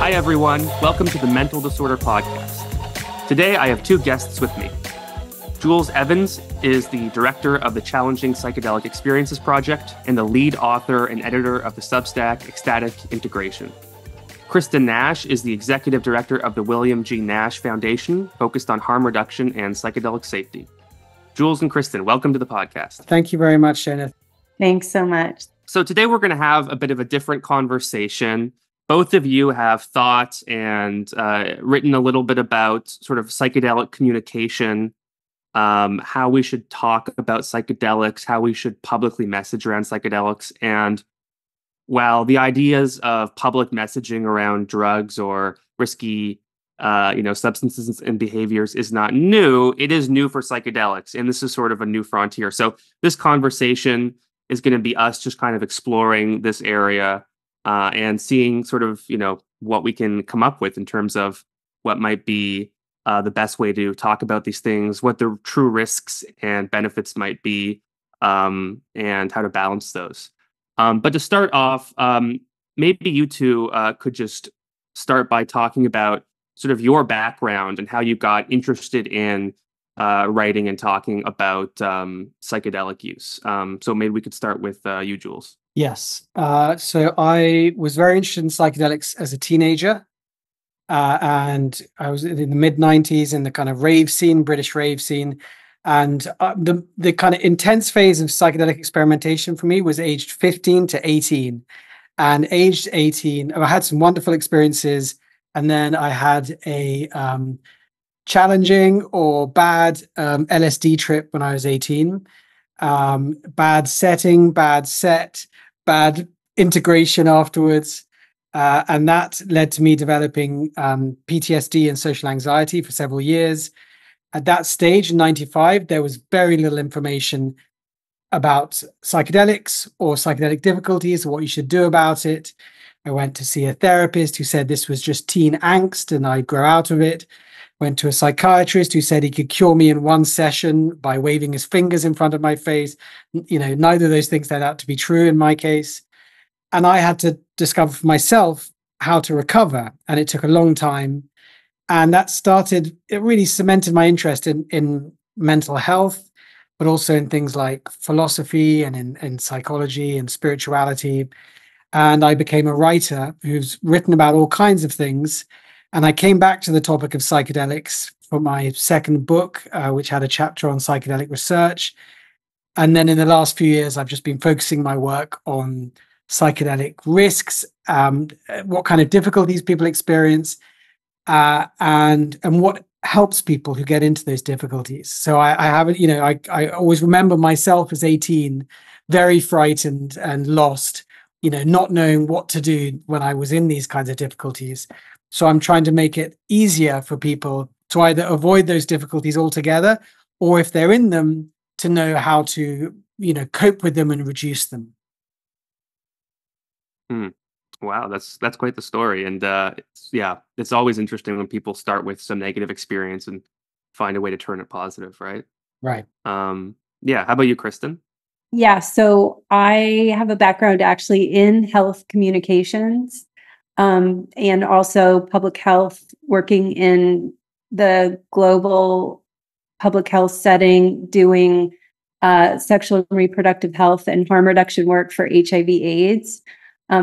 Hi, everyone. Welcome to the Mental Disorder Podcast. Today, I have two guests with me. Jules Evans is the director of the Challenging Psychedelic Experiences Project and the lead author and editor of the Substack Ecstatic Integration. Kristin Nash is the executive director of the William G. Nash Foundation, focused on harm reduction and psychedelic safety. Jules and Kristin, welcome to the podcast. Thank you very much, Jonah. Thanks so much. So today we're going to have a bit of a different conversation. Both of you have thought and written a little bit about sort of psychedelic communication, how we should talk about psychedelics, how we should publicly message around psychedelics. And while the ideas of public messaging around drugs or risky substances and behaviors is not new, it is new for psychedelics. And this is sort of a new frontier. So this conversation is going to be us just kind of exploring this area and seeing sort of, what we can come up with in terms of what might be the best way to talk about these things, what the true risks and benefits might be, and how to balance those. But to start off, maybe you two could just start by talking about sort of your background and how you got interested in writing and talking about psychedelic use. So maybe we could start with you, Jules. Yes. So I was very interested in psychedelics as a teenager. And I was in the mid-90s in the kind of rave scene, British rave scene. And the kind of intense phase of psychedelic experimentation for me was aged 15 to 18. And aged 18, I had some wonderful experiences. And then I had a challenging or bad LSD trip when I was 18. Bad setting, bad set, bad integration afterwards. And that led to me developing PTSD and social anxiety for several years. At that stage in 95, there was very little information about psychedelics or psychedelic difficulties or what you should do about it. I went to see a therapist who said this was just teen angst and I'd grow out of it. Went to a psychiatrist who said he could cure me in one session by waving his fingers in front of my face. Neither of those things turned out to be true in my case. And I had to discover for myself how to recover. And it took a long time. And it really cemented my interest in mental health, but also in things like philosophy and in psychology and spirituality. And I became a writer who's written about all kinds of things. And I came back to the topic of psychedelics for my second book, which had a chapter on psychedelic research. And then in the last few years, I've just been focusing my work on psychedelic risks, what kind of difficulties people experience, and what helps people who get into those difficulties. So I haven't, I always remember myself as 18, very frightened and lost, not knowing what to do when I was in these kinds of difficulties. So I'm trying to make it easier for people to either avoid those difficulties altogether, or if they're in them, to know how to, cope with them and reduce them. Wow, that's quite the story. And it's always interesting when people start with some negative experience and find a way to turn it positive, right? Right. How about you, Kristin? Yeah, so I have a background actually in health communications. And also public health, working in the global public health setting, doing sexual and reproductive health and harm reduction work for HIV/AIDS.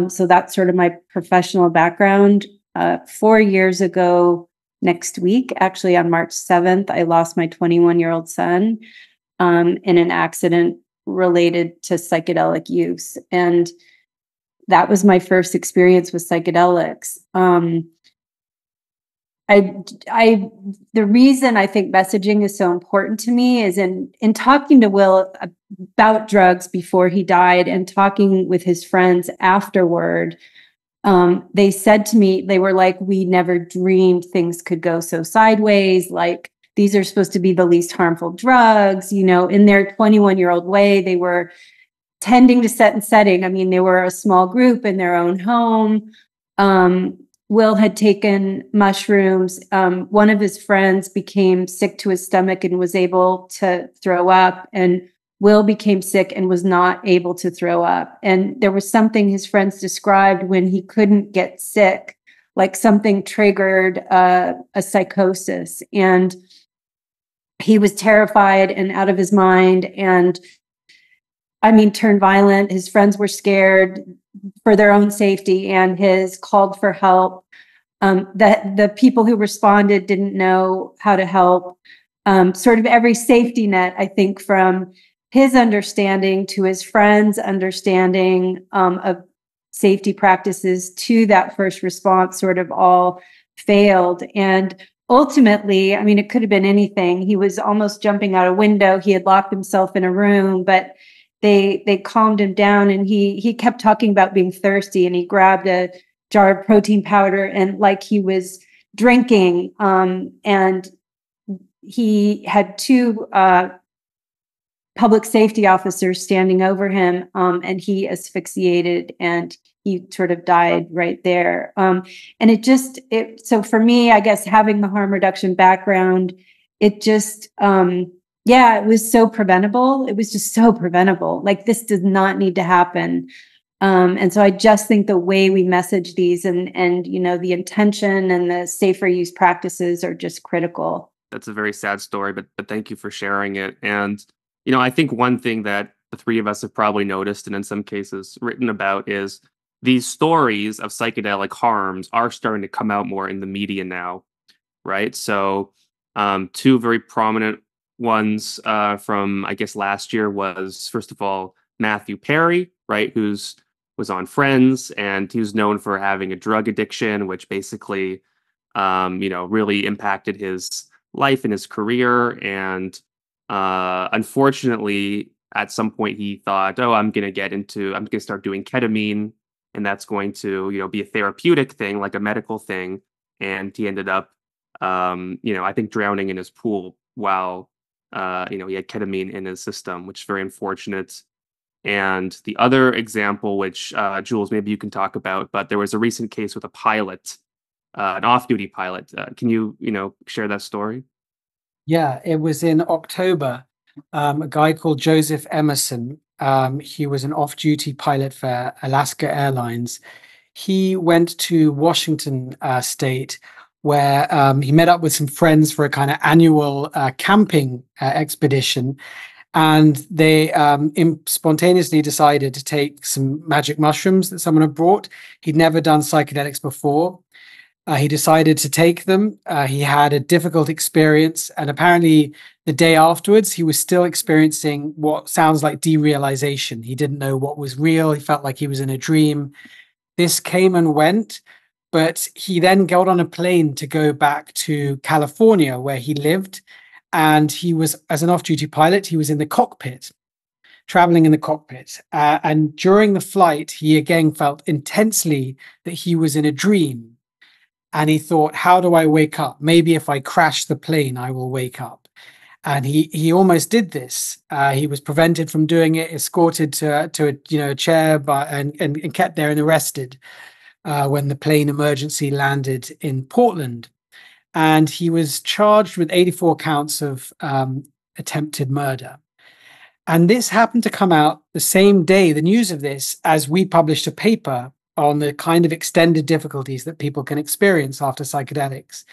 So that's sort of my professional background. 4 years ago, next week, actually on March 7th, I lost my 21-year-old son in an accident related to psychedelic use. And that was my first experience with psychedelics. The reason I think messaging is so important to me is in talking to Will about drugs before he died and talking with his friends afterward, they said to me, they were like, we never dreamed things could go so sideways. Like, these are supposed to be the least harmful drugs, in their 21-year-old way, they were tending to set and setting. I mean, they were a small group in their own home. Will had taken mushrooms. One of his friends became sick to his stomach and was able to throw up. And Will became sick and was not able to throw up. And there was something his friends described when he couldn't get sick, like something triggered a psychosis, and he was terrified and out of his mind, and I mean, turned violent. His friends were scared for their own safety, and his called for help. That the people who responded didn't know how to help. Sort of every safety net, I think, from his understanding to his friends' understanding of safety practices to that first response sort of all failed. And ultimately, I mean, it could have been anything. He was almost jumping out a window. He had locked himself in a room, but they calmed him down, and he kept talking about being thirsty, and he grabbed a jar of protein powder and like he was drinking. And he had two public safety officers standing over him, and he asphyxiated, and he sort of died right there. And so for me, I guess having the harm reduction background, it just, it was so preventable. It was just so preventable. Like, this does not need to happen. And so I just think the way we message these and you know, the intention and the safer use practices are just critical. That's a very sad story, but thank you for sharing it. And, you know, I think one thing that the three of us have probably noticed, and in some cases written about, is these stories of psychedelic harms are starting to come out more in the media now, right? So two very prominent ones from, I guess, last year was, first of all, Matthew Perry, right, was on Friends, and he was known for having a drug addiction, which basically, really impacted his life and his career. And unfortunately, at some point, he thought, "Oh, I'm going to start doing ketamine, and that's going to, be a therapeutic thing, like a medical thing." And he ended up, I think, drowning in his pool while, he had ketamine in his system, which is very unfortunate. And the other example, which Jules, maybe you can talk about, but there was a recent case with a pilot, an off-duty pilot. Can you, share that story? Yeah, it was in October. A guy called Joseph Emerson. He was an off-duty pilot for Alaska Airlines. He went to Washington State, where he met up with some friends for a kind of annual camping expedition. And they spontaneously decided to take some magic mushrooms that someone had brought. He'd never done psychedelics before. He decided to take them. He had a difficult experience. And apparently the day afterwards, he was still experiencing what sounds like derealization. He didn't know what was real. He felt like he was in a dream. This came and went. But he then got on a plane to go back to California, where he lived. And he was, as an off-duty pilot, he was in the cockpit, traveling in the cockpit. And during the flight, he again felt intensely that he was in a dream. And he thought, how do I wake up? Maybe if I crash the plane, I will wake up. And he almost did this. He was prevented from doing it, escorted to a chair, and kept there and arrested when the plane emergency landed in Portland. And he was charged with 84 counts of attempted murder. And this happened to come out the same day, the news of this, as we published a paper on the kind of extended difficulties that people can experience after psychedelics,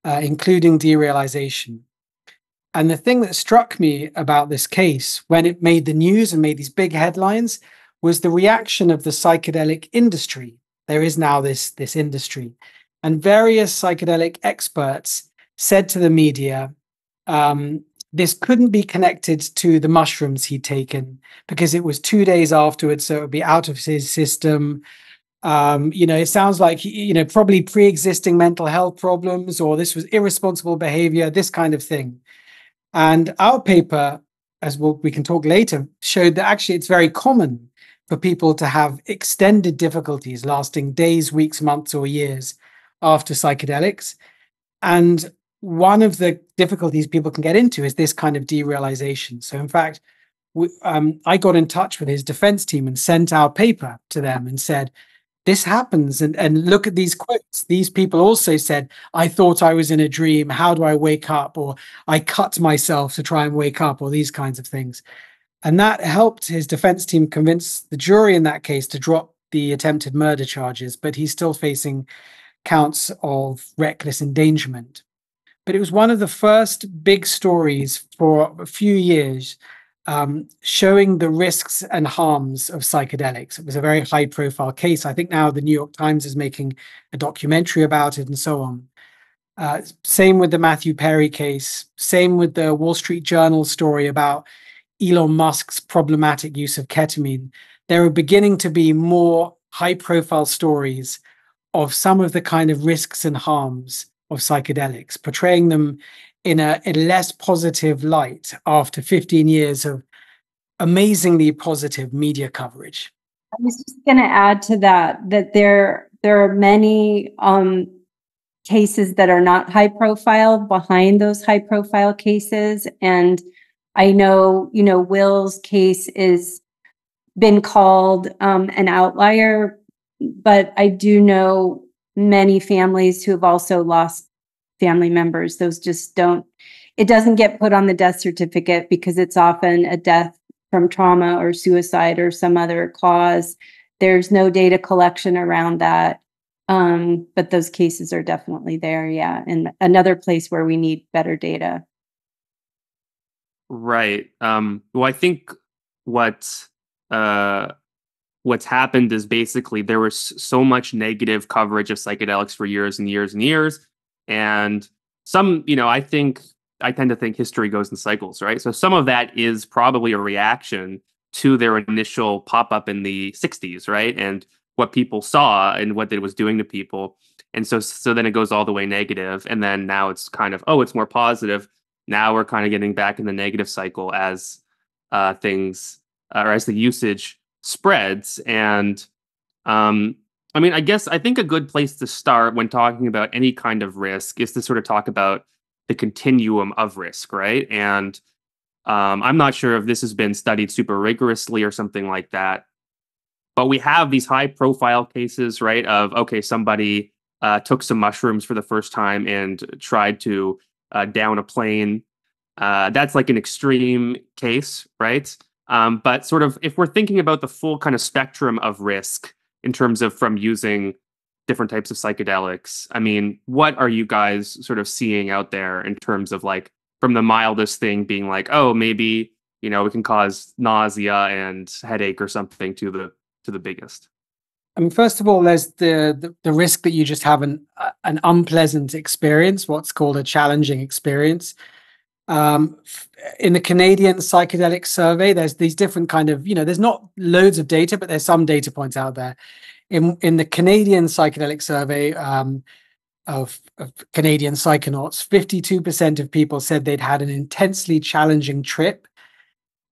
including derealization. And the thing that struck me about this case, when it made the news and made these big headlines, was the reaction of the psychedelic industry. There is now this industry. And various psychedelic experts said to the media, this couldn't be connected to the mushrooms he'd taken because it was 2 days afterwards, so it would be out of his system. It sounds like, probably pre-existing mental health problems, or this was irresponsible behavior, this kind of thing. And our paper, as we can talk later, showed that actually it's very common for people to have extended difficulties lasting days, weeks, months, or years after psychedelics. And one of the difficulties people can get into is this kind of derealization. So in fact, I got in touch with his defense team and sent our paper to them and said, this happens. And look at these quotes. These people also said, I thought I was in a dream. How do I wake up? Or I cut myself to try and wake up, or these kinds of things. And that helped his defense team convince the jury in that case to drop the attempted murder charges, but he's still facing counts of reckless endangerment. But it was one of the first big stories for a few years showing the risks and harms of psychedelics. It was a very high-profile case. I think now the New York Times is making a documentary about it and so on. Same with the Matthew Perry case. Same with the Wall Street Journal story about Elon Musk's problematic use of ketamine. There are beginning to be more high-profile stories of some of the kind of risks and harms of psychedelics, portraying them in a less positive light after 15 years of amazingly positive media coverage. I was just going to add to that there are many cases that are not high profile behind those high profile cases. And I know, Will's case is been called an outlier, but I do know many families who have also lost family members. Those just it doesn't get put on the death certificate because it's often a death from trauma or suicide or some other cause. There's no data collection around that. But those cases are definitely there. Yeah. And another place where we need better data. Right. Well, I think what's happened is basically there was so much negative coverage of psychedelics for years and years and years. And some, I tend to think history goes in cycles, right? So some of that is probably a reaction to their initial pop-up in the 60s, right? And what people saw and what it was doing to people. And so then it goes all the way negative. And then now it's kind of, it's more positive. Now we're kind of getting back in the negative cycle as things, or as the usage spreads. And I think a good place to start when talking about any kind of risk is to sort of talk about the continuum of risk, right? And I'm not sure if this has been studied super rigorously or something like that, but we have these high profile cases, right? Of, okay, somebody took some mushrooms for the first time and tried to down a plane. That's like an extreme case, right? But sort of if we're thinking about the full kind of spectrum of risk in terms of from using different types of psychedelics, what are you guys sort of seeing out there in terms of like from the mildest thing being like, maybe, it can cause nausea and headache or something to the biggest? First of all, there's the risk that you just have an unpleasant experience, what's called a challenging experience. In the Canadian Psychedelic Survey, there's these different kind of, there's not loads of data, but there's some data points out there. In the Canadian Psychedelic Survey of Canadian psychonauts, 52% of people said they'd had an intensely challenging trip,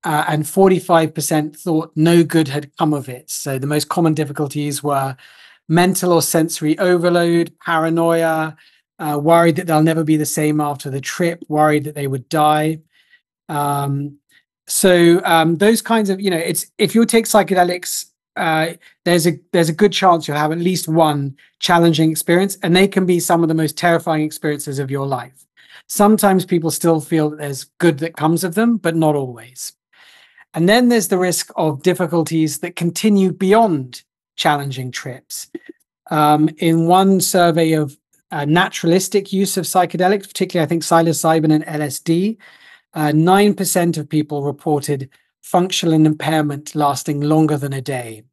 and 45% thought no good had come of it. So the most common difficulties were mental or sensory overload, paranoia, worried that they'll never be the same after the trip, worried that they would die. So those kinds of, if you take psychedelics, there's a good chance you'll have at least one challenging experience, and they can be some of the most terrifying experiences of your life. Sometimes people still feel that there's good that comes of them, but not always. And then there's the risk of difficulties that continue beyond challenging trips. In one survey of naturalistic use of psychedelics, particularly I think psilocybin and LSD, 9% of people reported functional impairment lasting longer than a day,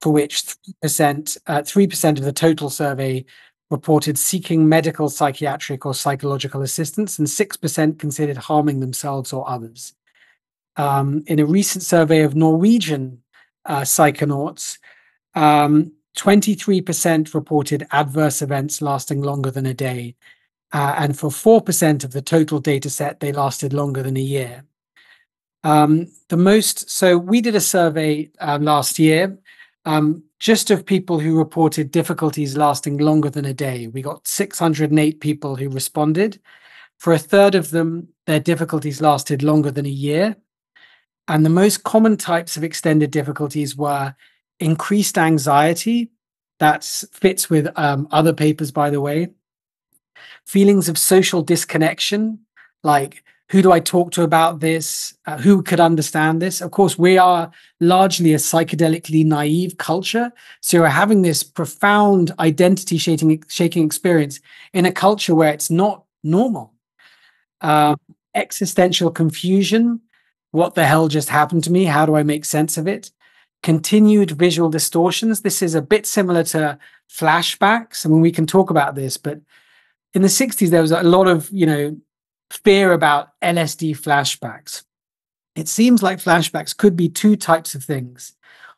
for which 3% of the total survey reported seeking medical, psychiatric, or psychological assistance, and 6% considered harming themselves or others. In a recent survey of Norwegian psychonauts, 23% reported adverse events lasting longer than a day. And for 4% of the total data set, they lasted longer than a year. So we did a survey last year just of people who reported difficulties lasting longer than a day. We got 608 people who responded. For a third of them, their difficulties lasted longer than a year. And the most common types of extended difficulties were increased anxiety. That fits with other papers, by the way. Feelings of social disconnection, like Who do I talk to about this? Who could understand this? Of course, we are largely a psychedelically naive culture. So we're having this profound identity shaking experience in a culture where it's not normal. Existential confusion. What the hell just happened to me? How do I make sense of it? Continued visual distortions. This is a bit similar to flashbacks. I mean, we can talk about this, but in the 60s, there was a lot of, fear about LSD flashbacks. It seems like flashbacks could be two types of things.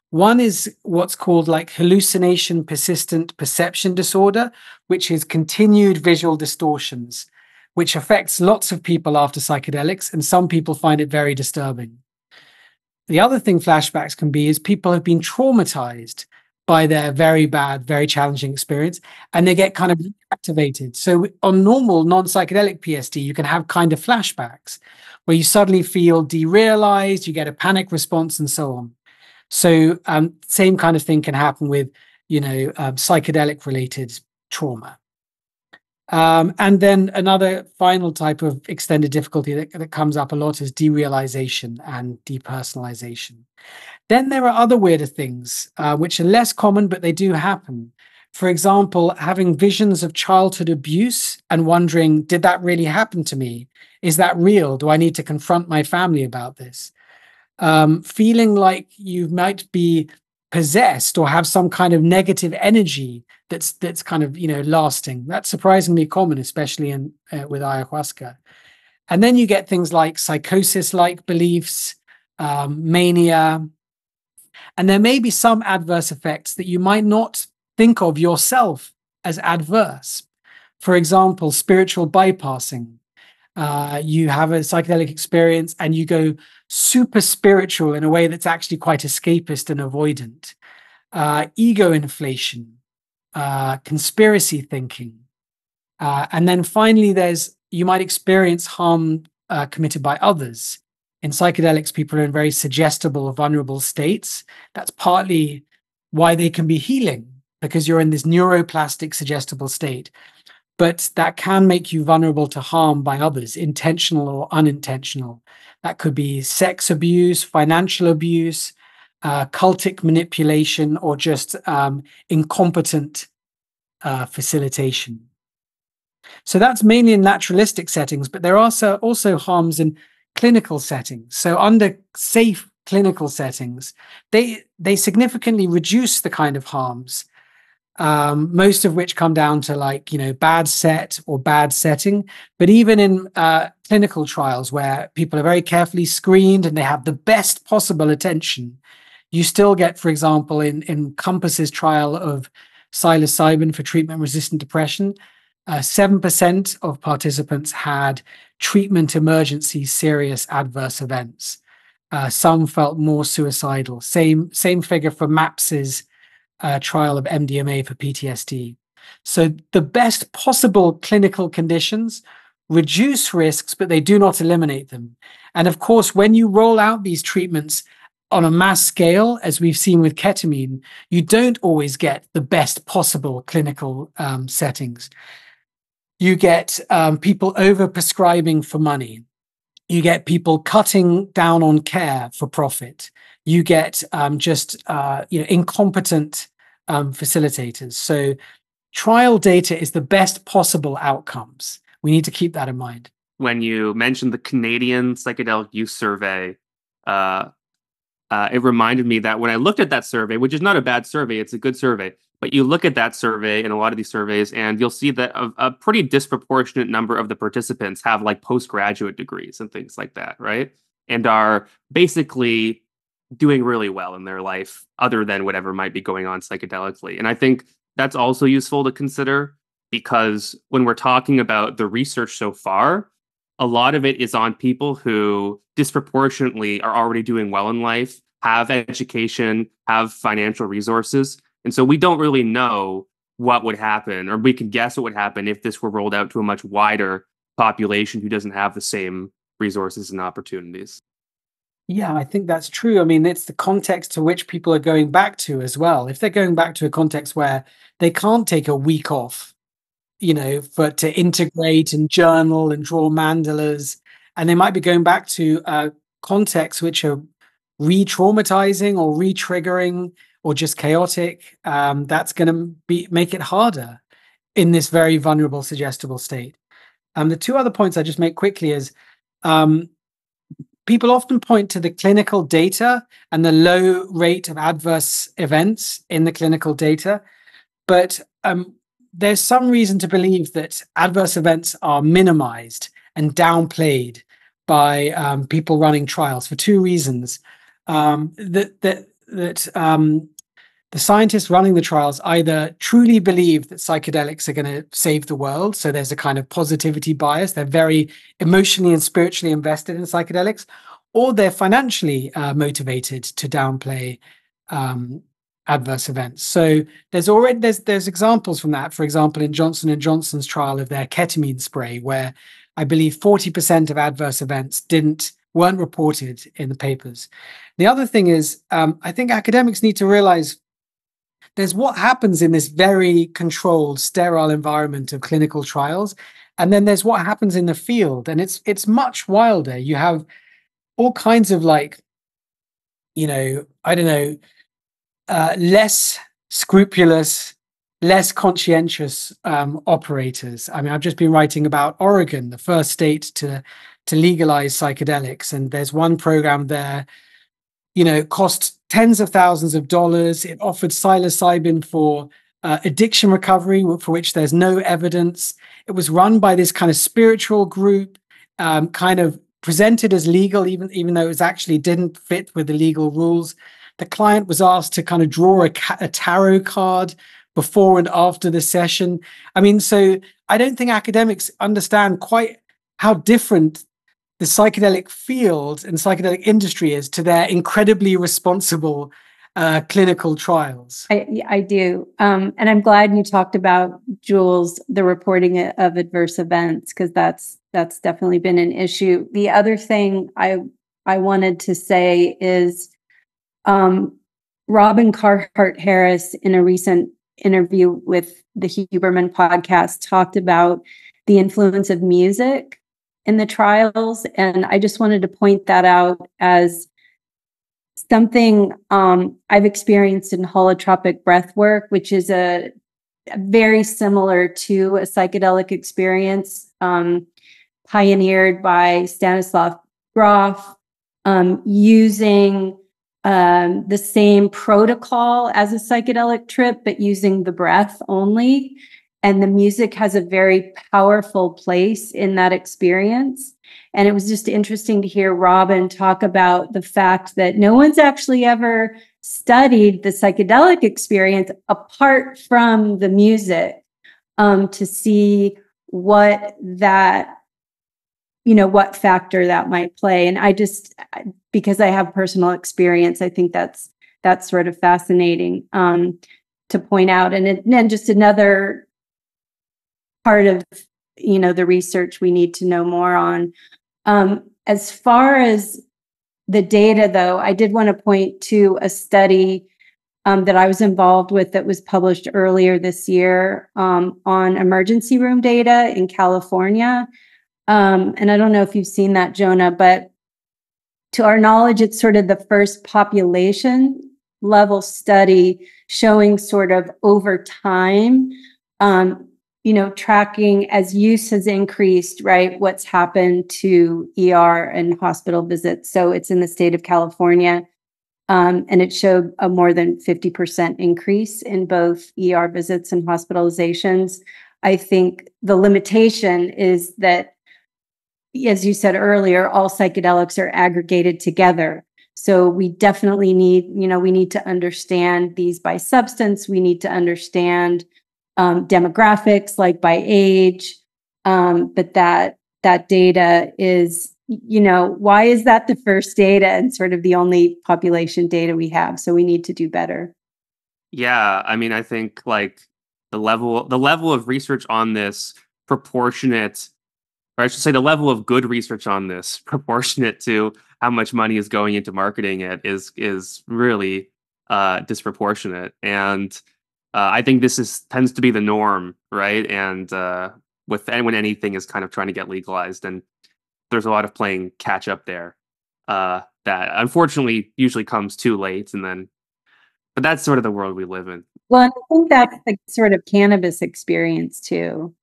One is what's called like hallucination persistent perception disorder, which is continued visual distortions, which affects lots of people after psychedelics, and some people find it very disturbing. The other thing flashbacks can be is people have been traumatized by their very bad, very challenging experience, and they get kind of activated. So on normal non-psychedelic PSD, you can have kind of flashbacks where you suddenly feel derealized, you get a panic response, and so on. So same kind of thing can happen with, psychedelic-related trauma. And then another final type of extended difficulty that comes up a lot is derealization and depersonalization. Then there are other weirder things, which are less common, but they do happen. For example, having visions of childhood abuse and wondering, did that really happen to me? Is that real? Do I need to confront my family about this? Feeling like you might be possessed or have some kind of negative energy that's kind of lasting. That's surprisingly common, especially with ayahuasca. And then you get things like psychosis-like beliefs, mania, and there may be some adverse effects that you might not think of yourself as adverse. For example, spiritual bypassing. You have a psychedelic experience and you go super spiritual in a way that's actually quite escapist and avoidant. Ego inflation, conspiracy thinking. And then finally, you might experience harm committed by others. In psychedelics, people are in very suggestible, vulnerable states. That's partly why they can be healing, because you're in this neuroplastic, suggestible state. But that can make you vulnerable to harm by others, intentional or unintentional. That could be sex abuse, financial abuse, cultic manipulation, or just incompetent facilitation. So that's mainly in naturalistic settings, but there are also harms in clinical settings. So under safe clinical settings, they significantly reduce the kind of harms, most of which come down to bad set or bad setting. But even in clinical trials where people are very carefully screened and they have the best possible attention, you still get, for example, in Compass's trial of psilocybin for treatment-resistant depression, 7% of participants had treatment emergency serious adverse events. Some felt more suicidal. Same figure for MAPS's trial of MDMA for PTSD. So the best possible clinical conditions reduce risks, but they do not eliminate them. And of course, when you roll out these treatments on a mass scale, as we've seen with ketamine, you don't always get the best possible clinical settings. You get people over-prescribing for money. You get people cutting down on care for profit. You get incompetent facilitators. So trial data is the best possible outcomes. We need to keep that in mind. When you mentioned the Canadian Psychedelic Use Survey, it reminded me that when I looked at that survey, which is not a bad survey, it's a good survey, but you look at that survey and a lot of these surveys, and you'll see that a pretty disproportionate number of the participants have like postgraduate degrees and things like that, right? And are basically doing really well in their life, other than whatever might be going on psychedelically. And I think that's also useful to consider, because when we're talking about the research so far, a lot of it is on people who disproportionately are already doing well in life, have education, have financial resources. And so we don't really know what would happen, or we can guess what would happen if this were rolled out to a much wider population who doesn't have the same resources and opportunities. Yeah, I think that's true. I mean, it's the context to which people are going back to as well. If they're going back to a context where they can't take a week off, to integrate and journal and draw mandalas and they might be going back to contexts which are re-traumatizing or re-triggering or just chaotic. That's going to make it harder in this very vulnerable, suggestible state. The two other points I just make quickly is people often point to the clinical data and the low rate of adverse events in the clinical data, but there's some reason to believe that adverse events are minimized and downplayed by people running trials for two reasons. The scientists running the trials either truly believe that psychedelics are going to save the world, so there's a kind of positivity bias, they're very emotionally and spiritually invested in psychedelics, or they're financially motivated to downplay adverse events. So there's examples from that. For example, in Johnson & Johnson's trial of their ketamine spray, where I believe 40% of adverse events weren't reported in the papers. The other thing is, I think academics need to realize there's what happens in this very controlled, sterile environment of clinical trials, and then there's what happens in the field, and it's much wilder. You have all kinds of less scrupulous, less conscientious operators. I mean, I've just been writing about Oregon, the first state to legalize psychedelics, and there's one program there, cost tens of thousands of dollars. It offered psilocybin for addiction recovery, for which there's no evidence. It was run by this kind of spiritual group, kind of presented as legal, even though it actually didn't fit with the legal rules. The client was asked to kind of draw a tarot card before and after the session. I mean, so I don't think academics understand quite how different the psychedelic field and psychedelic industry is to their incredibly responsible clinical trials. I do. And I'm glad you talked about, Jules, the reporting of adverse events, because that's definitely been an issue. The other thing I wanted to say is Robin Carhart Harris, in a recent interview with the Huberman podcast, talked about the influence of music in the trials. And I just wanted to point that out as something I've experienced in holotropic breath work, which is a very similar to a psychedelic experience pioneered by Stanislav Grof, using the same protocol as a psychedelic trip, but using the breath only. And the music has a very powerful place in that experience. And it was just interesting to hear Robin talk about the fact that no one's actually ever studied the psychedelic experience apart from the music, to see what factor that might play. And because I have personal experience, I think that's sort of fascinating to point out. And then just another part of the research we need to know more on. As far as the data, though, I did want to point to a study that I was involved with that was published earlier this year on emergency room data in California. And I don't know if you've seen that, Jonah, but to our knowledge, it's sort of the first population level study showing sort of over time, tracking as use has increased, right? What's happened to ER and hospital visits. So it's in the state of California. And it showed a more than 50% increase in both ER visits and hospitalizations. I think the limitation is that, as you said earlier, all psychedelics are aggregated together. So we definitely need, we need to understand these by substance. We need to understand demographics, like by age. But that data is, why is that the first data and sort of the only population data we have? So we need to do better. Yeah, I mean, I think like the level of research on this proportionate, or I should say the level of good research on this proportionate to how much money is going into marketing it is really disproportionate. And I think this tends to be the norm, right? And when anything is kind of trying to get legalized. And there's a lot of playing catch up there. That unfortunately usually comes too late, but that's sort of the world we live in. Well, and I think that's the sort of cannabis experience too.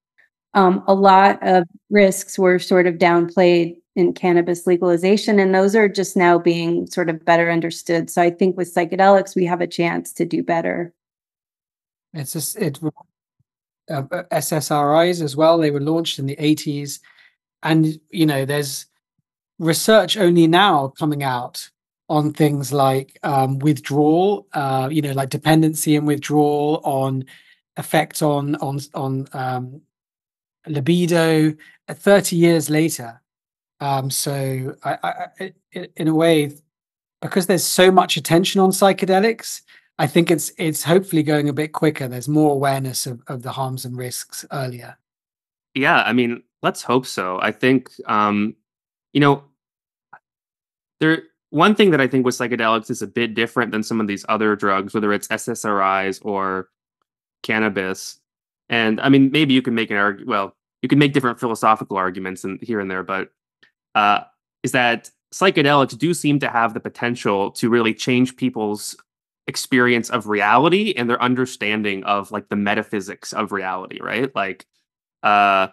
A lot of risks were sort of downplayed in cannabis legalization, and those are just now being sort of better understood. So I think with psychedelics, we have a chance to do better. It's just SSRIs as well. They were launched in the 80s, and there's research only now coming out on things like withdrawal, like dependency and withdrawal, on effect on libido 30 years later. So I, in a way, because there's so much attention on psychedelics, I think it's hopefully going a bit quicker. There's more awareness of the harms and risks earlier. Yeah, I mean, let's hope so. I think, one thing that I think with psychedelics is a bit different than some of these other drugs, whether it's SSRIs or cannabis. And I mean, maybe you can make you can make different philosophical arguments here and there, but is that psychedelics do seem to have the potential to really change people's experience of reality and their understanding of like the metaphysics of reality, right? Like a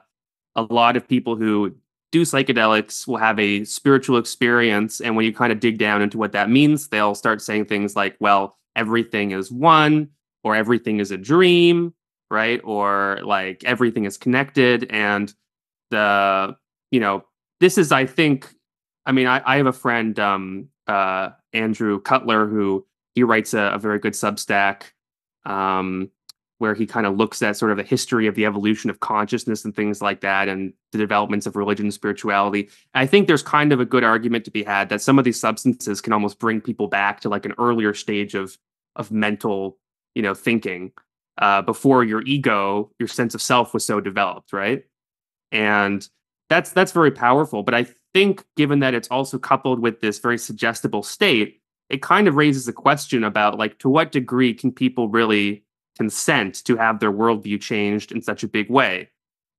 lot of people who do psychedelics will have a spiritual experience, and when you kind of dig down into what that means, they'll start saying things like, well, everything is one, or everything is a dream, right? Or like everything is connected. And this is, I think, I have a friend, Andrew Cutler, who he writes a very good Substack, where he kind of looks at sort of the history of the evolution of consciousness and things like that, and the developments of religion and spirituality. And I think there's kind of a good argument to be had that some of these substances can almost bring people back to like an earlier stage of mental, thinking, before your ego, your sense of self was so developed, right? And that's very powerful. But I think given that it's also coupled with this very suggestible state, it kind of raises a question about like, to what degree can people really consent to have their worldview changed in such a big way?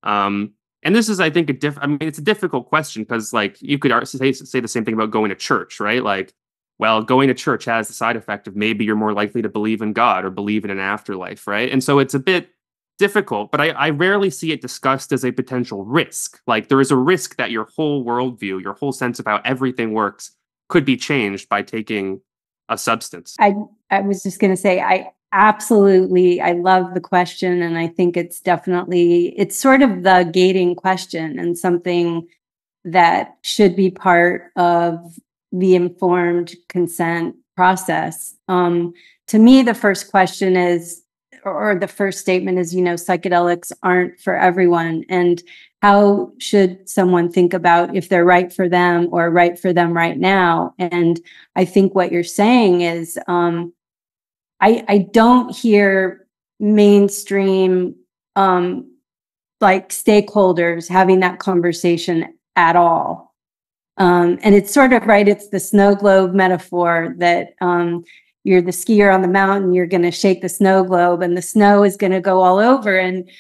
And this is, I think, it's a difficult question, because like you could say the same thing about going to church, right? Like, well, going to church has the side effect of maybe you're more likely to believe in God or believe in an afterlife, right? And so it's a bit difficult, but I rarely see it discussed as a potential risk. Like there is a risk that your whole worldview, your whole sense of how everything works could be changed by taking a substance. I was just going to say, I love the question. And I think it's sort of the gating question, and something that should be part of the informed consent process. To me, the first question is, or the first statement is, psychedelics aren't for everyone. And how should someone think about if they're right for them or right for them right now? And I think what you're saying is, I don't hear mainstream like stakeholders having that conversation at all. And it's sort of right. It's the snow globe metaphor that you're the skier on the mountain, you're going to shake the snow globe and the snow is going to go all over. And,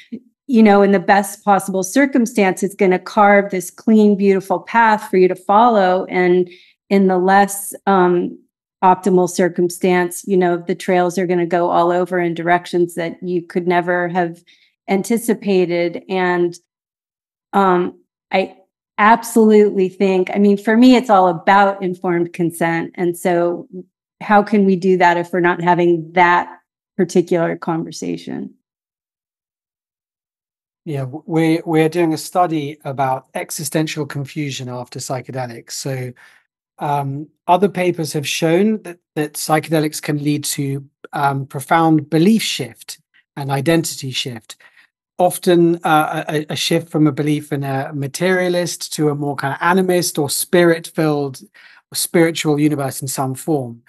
in the best possible circumstance, it's going to carve this clean, beautiful path for you to follow. And in the less optimal circumstance, the trails are going to go all over in directions that you could never have anticipated. And I absolutely think, for me, it's all about informed consent. And so how can we do that if we're not having that particular conversation? Yeah, we're doing a study about existential confusion after psychedelics. So other papers have shown that psychedelics can lead to profound belief shift and identity shift. Often a shift from a belief in a materialist to a more kind of animist or spirit-filled spiritual universe in some form,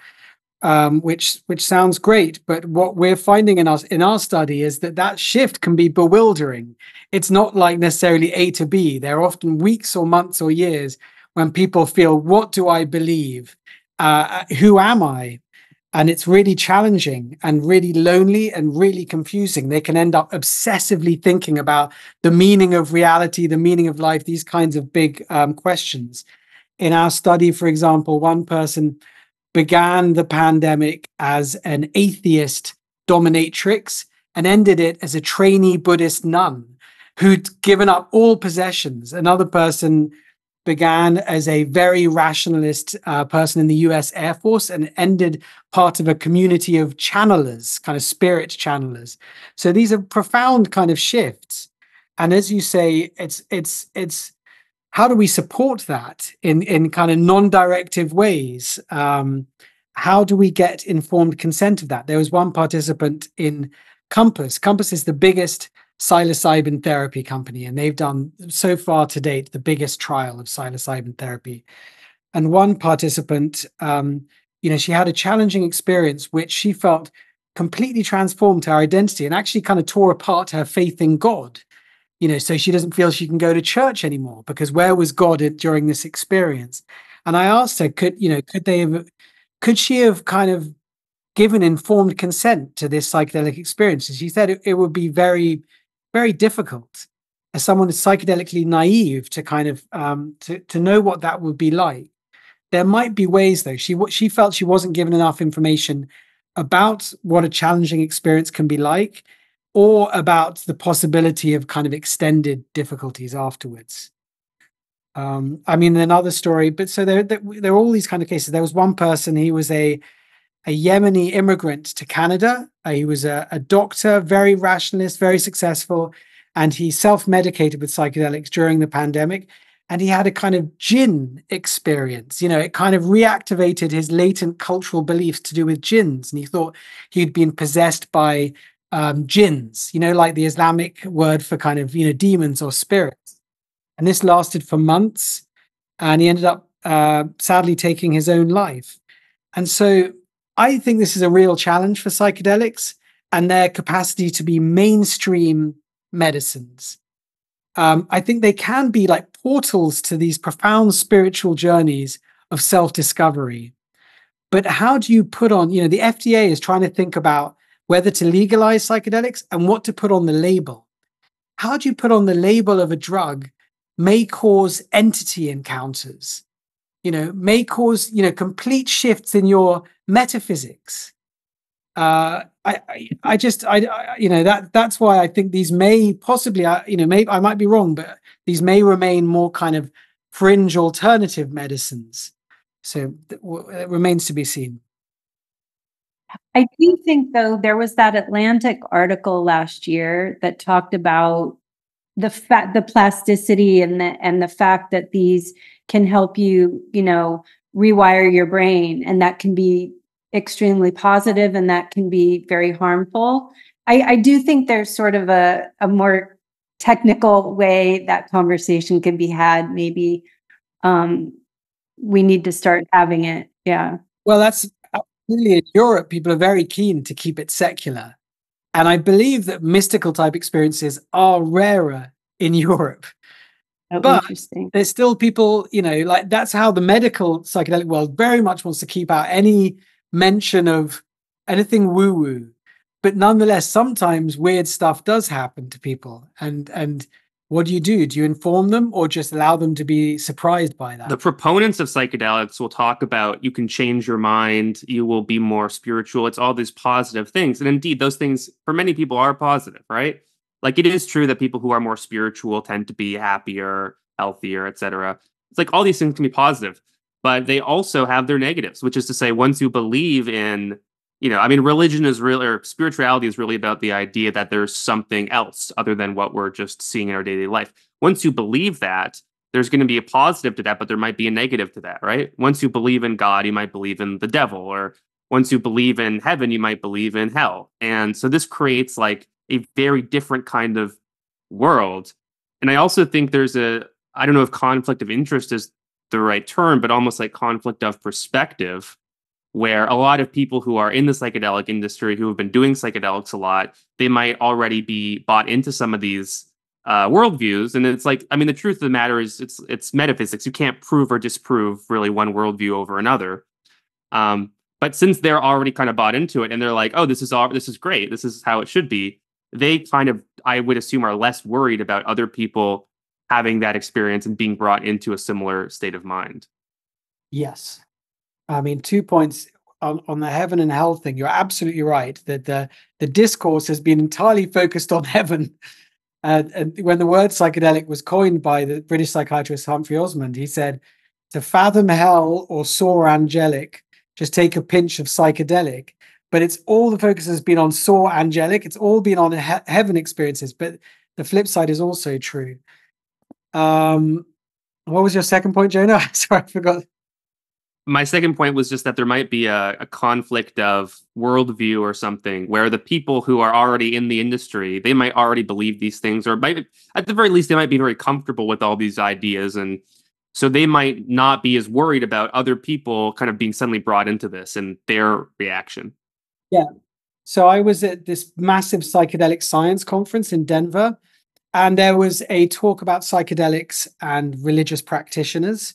which sounds great. But what we're finding in our study is that shift can be bewildering. It's not like necessarily A to B. There are often weeks or months or years when people feel, what do I believe? Who am I? And it's really challenging and really lonely and really confusing. They can end up obsessively thinking about the meaning of reality, the meaning of life, these kinds of big questions. In our study, for example, one person began the pandemic as an atheist dominatrix and ended it as a trainee Buddhist nun who'd given up all possessions. Another person began as a very rationalist person in the US Air Force and ended part of a community of channelers, kind of spirit channelers. So these are profound kind of shifts. And as you say, it's how do we support that in kind of non-directive ways? How do we get informed consent of that? There was one participant in Compass. Compass is the biggest psilocybin therapy company, and they've done so far to date the biggest trial of psilocybin therapy. And one participant, she had a challenging experience which she felt completely transformed her identity and actually kind of tore apart her faith in God. So she doesn't feel she can go to church anymore because where was God during this experience? And I asked her, could she have kind of given informed consent to this psychedelic experience? And she said it would be very, very difficult as someone who's psychedelically naive to kind of to know what that would be like. There might be ways, though. She felt she wasn't given enough information about what a challenging experience can be like, or about the possibility of kind of extended difficulties afterwards. Another story, but so there are all these kind of cases. There was one person, he was a Yemeni immigrant to Canada. He was a doctor, very rationalist, very successful, and he self-medicated with psychedelics during the pandemic. And he had a kind of jinn experience. It kind of reactivated his latent cultural beliefs to do with jinns. And he thought he'd been possessed by jinns, like the Islamic word for kind of, demons or spirits. And this lasted for months. And he ended up sadly taking his own life. And so I think this is a real challenge for psychedelics and their capacity to be mainstream medicines. I think they can be like portals to these profound spiritual journeys of self-discovery. But how do you put on, the FDA is trying to think about whether to legalize psychedelics and what to put on the label. How do you put on the label of a drug may cause entity encounters, may cause, complete shifts in your metaphysics? That's why I think these may possibly, I might be wrong, but these may remain more kind of fringe alternative medicines. So it remains to be seen. I do think, though, there was that Atlantic article last year that talked about the plasticity and the fact that these can help you, rewire your brain, and that can be extremely positive and that can be very harmful. I do think there's sort of a more technical way that conversation can be had. Maybe we need to start having it. Yeah. Well, that's absolutely, in Europe, people are very keen to keep it secular. And I believe that mystical type experiences are rarer in Europe. Oh, but interesting. There's still people, like that's how the medical psychedelic world very much wants to keep out any mention of anything woo-woo. But nonetheless, sometimes weird stuff does happen to people. And what do? Do you inform them or just allow them to be surprised by that? The proponents of psychedelics will talk about you can change your mind, you will be more spiritual. It's all these positive things. And indeed, those things for many people are positive, right? Like it is true that people who are more spiritual tend to be happier, healthier, etc. It's like all these things can be positive, but they also have their negatives, which is to say, once you believe in, religion is really, or spirituality is really about the idea that there's something else other than what we're just seeing in our daily life. Once you believe that, there's going to be a positive to that, but there might be a negative to that, right? Once you believe in God, you might believe in the devil, or once you believe in heaven, you might believe in hell. And so this creates like a very different kind of world. And I also think there's I don't know if conflict of interest is the right term, but almost like conflict of perspective, where a lot of people who are in the psychedelic industry, who have been doing psychedelics a lot, they might already be bought into some of these worldviews. And it's like, the truth of the matter is it's metaphysics. You can't prove or disprove really one worldview over another. But But since they're already kind of bought into it and they're like, oh, this is great, this is how it should be, they kind of, I would assume, are less worried about other people having that experience and being brought into a similar state of mind. Yes. I mean, 2 points on the heaven and hell thing. You're absolutely right that the discourse has been entirely focused on heaven. And when the word psychedelic was coined by the British psychiatrist Humphrey Osmond, he said, to fathom hell or soar angelic, just take a pinch of psychedelic. But it's all the focus has been on soar angelic. It's all been on heaven experiences. But the flip side is also true. What was your second point, Jonah? Sorry, I forgot. My second point was just that there might be a conflict of worldview or something where the people who are already in the industry, they might already believe these things, or might, at the very least, they might be very comfortable with all these ideas. And so they might not be as worried about other people kind of being suddenly brought into this and their reaction. Yeah. So I was at this massive psychedelic science conference in Denver, and there was a talk about psychedelics and religious practitioners.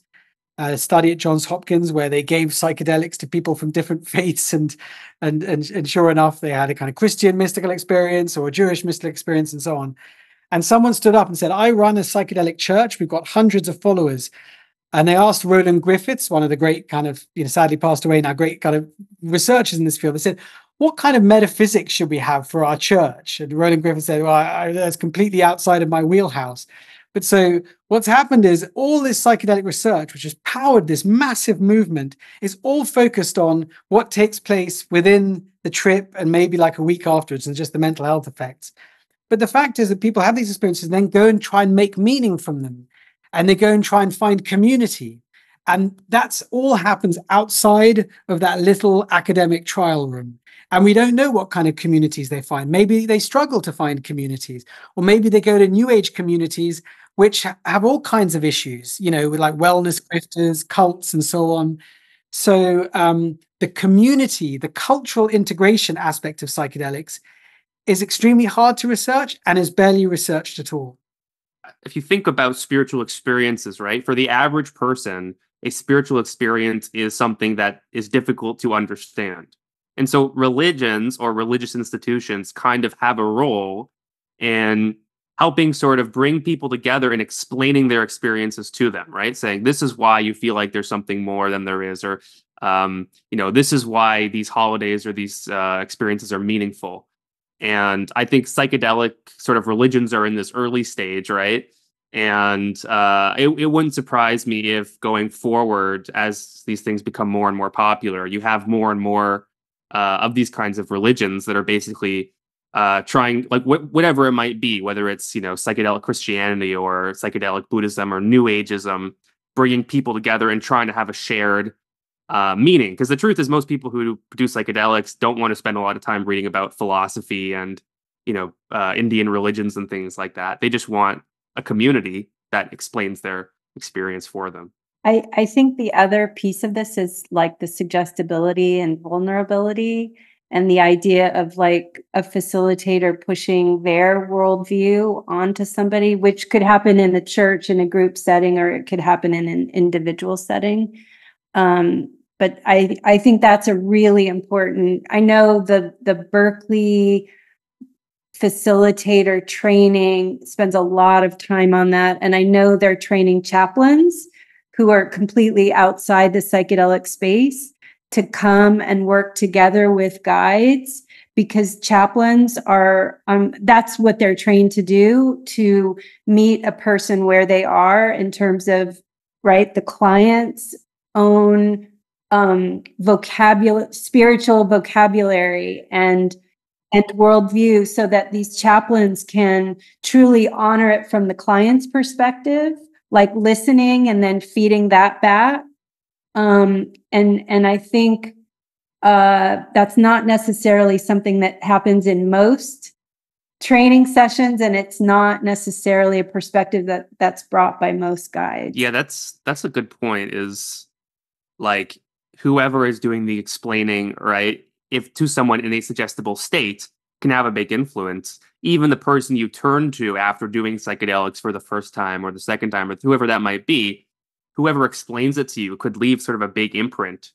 A study at Johns Hopkins where they gave psychedelics to people from different faiths, and sure enough, they had a kind of Christian mystical experience or a Jewish mystical experience and so on. And someone stood up and said, I run a psychedelic church. We've got hundreds of followers. And they asked Roland Griffiths, one of the great kind of, sadly passed away now, great kind of researchers in this field. They said, what kind of metaphysics should we have for our church? And Roland Griffiths said, well, that's completely outside of my wheelhouse. But so what's happened is all this psychedelic research, which has powered this massive movement, is all focused on what takes place within the trip and maybe like a week afterwards and just the mental health effects. But the fact is that people have these experiences and then go and try and make meaning from them. And they go and try and find community. And that's all happens outside of that little academic trial room. And we don't know what kind of communities they find. Maybe they struggle to find communities, or maybe they go to new age communities, which have all kinds of issues, with like wellness grifters, cults, and so on. So the community, the cultural integration aspect of psychedelics is extremely hard to research and is barely researched at all. If you think about spiritual experiences, right, for the average person, a spiritual experience is something that is difficult to understand. And so religions or religious institutions kind of have a role in helping sort of bring people together and explaining their experiences to them, right? Saying, this is why you feel like there's something more than there is, or, this is why these holidays or these experiences are meaningful. And I think psychedelic sort of religions are in this early stage, right? And it wouldn't surprise me if going forward, as these things become more and more popular, you have more and more of these kinds of religions that are basically trying, like whatever it might be, whether it's, psychedelic Christianity or psychedelic Buddhism or New Ageism, bringing people together and trying to have a shared meaning. Because the truth is, most people who produce psychedelics don't want to spend a lot of time reading about philosophy and, Indian religions and things like that. They just want a community that explains their experience for them. I think the other piece of this is like the suggestibility and vulnerability, and the idea of like a facilitator pushing their worldview onto somebody, which could happen in the church in a group setting, or it could happen in an individual setting. But I think that's a really important. I know the Berkeley facilitator training spends a lot of time on that, and I know they're training chaplains who are completely outside the psychedelic space to come and work together with guides, because chaplains are, that's what they're trained to do, to meet a person where they are in terms of, right, the client's own spiritual vocabulary and worldview, so that these chaplains can truly honor it from the client's perspective, like listening and then feeding that back. And I think that's not necessarily something that happens in most training sessions, and it's not necessarily a perspective that's brought by most guides. Yeah, that's a good point. Is like whoever is doing the explaining, right? If to someone in a suggestible state can have a big influence. Even the person you turn to after doing psychedelics for the first time or the second time, or whoever that might be, whoever explains it to you could leave sort of a big imprint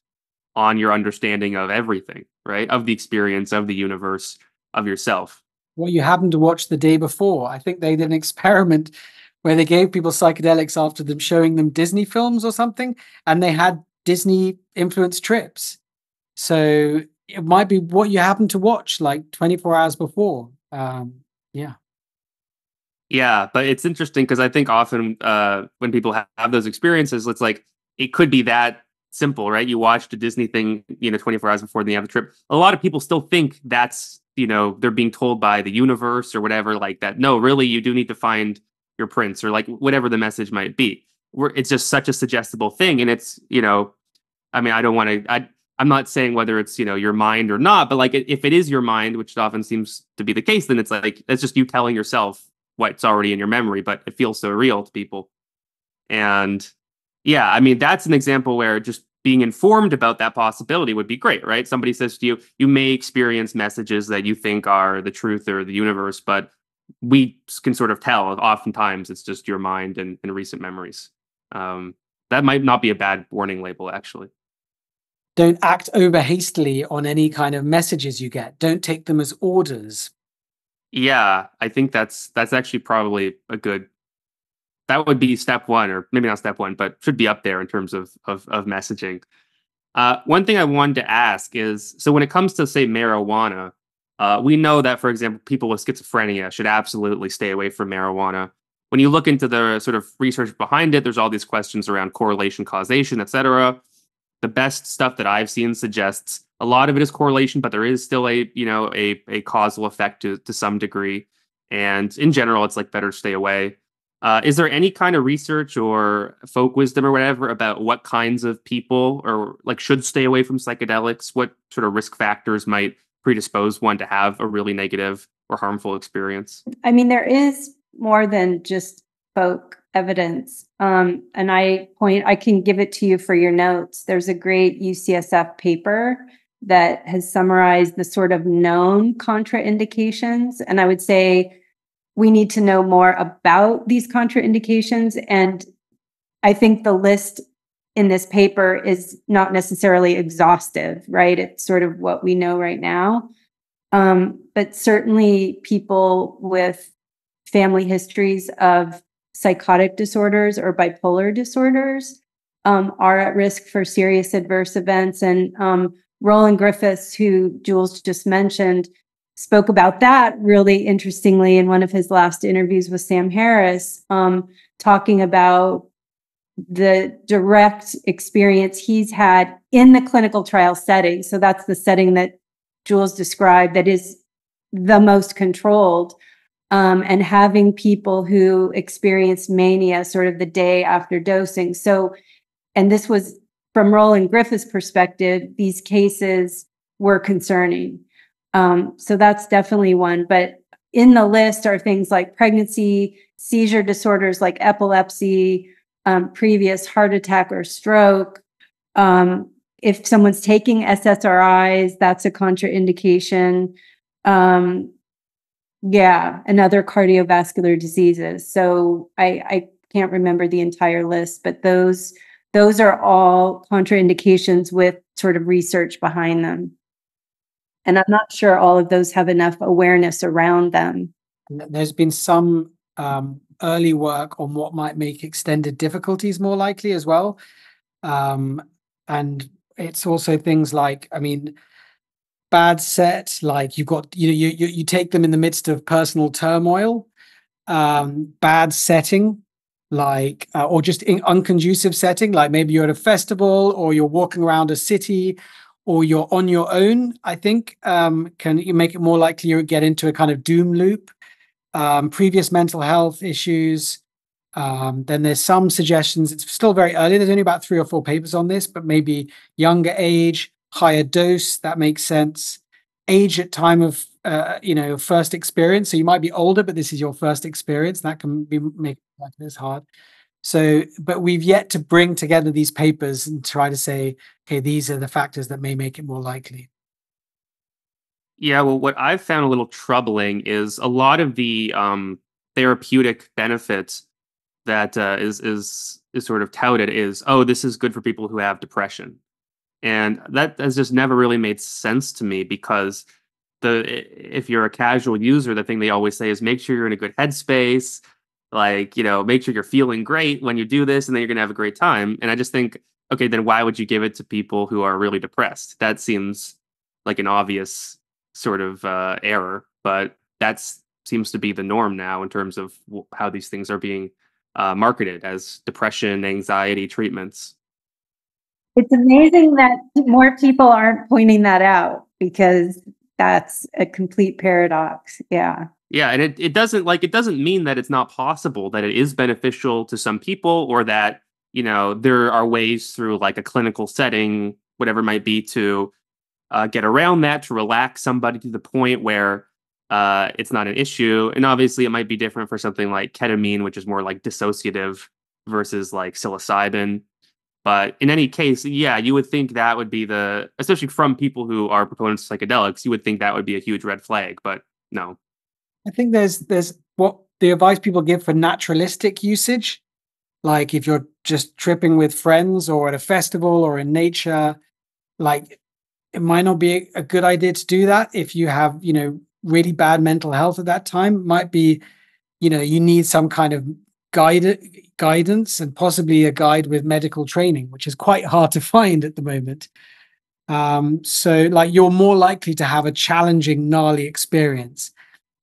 on your understanding of everything, right? Of the experience, of the universe, of yourself. Well, you happened to watch the day before. I think they did an experiment where they gave people psychedelics after them showing them Disney films or something, and they had Disney influenced trips. So it might be what you happened to watch like 24 hours before. Yeah. Yeah, but it's interesting because I think often when people have those experiences, it's like it could be that simple, right? You watched a Disney thing, 24 hours before the end of the trip. A lot of people still think that's, they're being told by the universe or whatever like that. No, really, you do need to find your prince or like whatever the message might be. It's just such a suggestible thing. And it's, I mean, I don't want to, I'm not saying whether it's, your mind or not, but like if it is your mind, which often seems to be the case, then it's like, it's just you telling yourself what's already in your memory, but it feels so real to people. And yeah, I mean, that's an example where just being informed about that possibility would be great, right? Somebody says to you, you may experience messages that you think are the truth or the universe, but we can sort of tell oftentimes it's just your mind and recent memories. That might not be a bad warning label, actually. Don't act over hastily on any kind of messages you get. Don't take them as orders. Yeah, I think that's actually probably that would be step one, or maybe not step one, but should be up there in terms of messaging. One thing I wanted to ask is, so when it comes to, say, marijuana, we know that, for example, people with schizophrenia should absolutely stay away from marijuana. When you look into the sort of research behind it, there's all these questions around correlation, causation, etc. The best stuff that I've seen suggests a lot of it is correlation, but there is still a causal effect to some degree. And in general, it's like better to stay away. Is there any kind of research or folk wisdom or whatever about what kinds of people or like should stay away from psychedelics? What sort of risk factors might predispose one to have a really negative or harmful experience? I mean, there is more than just folk evidence. And I can give it to you for your notes. There's a great UCSF paper that has summarized the sort of known contraindications. And I would say we need to know more about these contraindications. And I think the list in this paper is not necessarily exhaustive, right? It's sort of what we know right now. But certainly people with family histories of psychotic disorders or bipolar disorders are at risk for serious adverse events. And Roland Griffiths, who Jules just mentioned, spoke about that really interestingly in one of his last interviews with Sam Harris, talking about the direct experience he's had in the clinical trial setting. So that's the setting that Jules described that is the most controlled, and having people who experienced mania sort of the day after dosing. So, and this was from Roland Griffith's perspective, these cases were concerning. So that's definitely one. But in the list are things like pregnancy, seizure disorders like epilepsy, previous heart attack or stroke. If someone's taking SSRIs, that's a contraindication. And other cardiovascular diseases. So I can't remember the entire list, but those are all contraindications with sort of research behind them. And I'm not sure all of those have enough awareness around them. There's been some early work on what might make extended difficulties more likely as well. And it's also things like, I mean, bad set, like you've got, you take them in the midst of personal turmoil, bad setting, like, or just unconducive setting, like maybe you're at a festival or you're walking around a city or you're on your own, I think, can you make it more likely you get into a kind of doom loop. Previous mental health issues. Then there's some suggestions. It's still very early. There's only about 3 or 4 papers on this, but maybe younger age, higher dose. That makes sense. Age at time of first experience. So you might be older, but this is your first experience. That can make this hard. So, but we've yet to bring together these papers and try to say, okay, these are the factors that may make it more likely. Yeah, well, what I've found a little troubling is a lot of the therapeutic benefits that is sort of touted is, oh, this is good for people who have depression. And that has just never really made sense to me, because if you're a casual user, the thing they always say is make sure you're in a good headspace, like, make sure you're feeling great when you do this, and then you're going to have a great time. And I just think, okay, then why would you give it to people who are really depressed? That seems like an obvious sort of error, but seems to be the norm now in terms of how these things are being marketed as depression, anxiety treatments. It's amazing that more people aren't pointing that out, because that's a complete paradox. Yeah. Yeah, and it doesn't mean that it's not possible, that it is beneficial to some people, or that, there are ways through like a clinical setting, whatever it might be, to get around that, to relax somebody to the point where it's not an issue. And obviously it might be different for something like ketamine, which is more like dissociative, versus like psilocybin. But in any case, yeah, you would think that would be especially from people who are proponents of psychedelics, you would think that would be a huge red flag, but no. I think there's what the advice people give for naturalistic usage. Like if you're just tripping with friends or at a festival or in nature, like it might not be a good idea to do that if you have, really bad mental health at that time. It might be, you need some kind of guidance, and possibly a guide with medical training, which is quite hard to find at the moment. So like you're more likely to have a challenging, gnarly experience.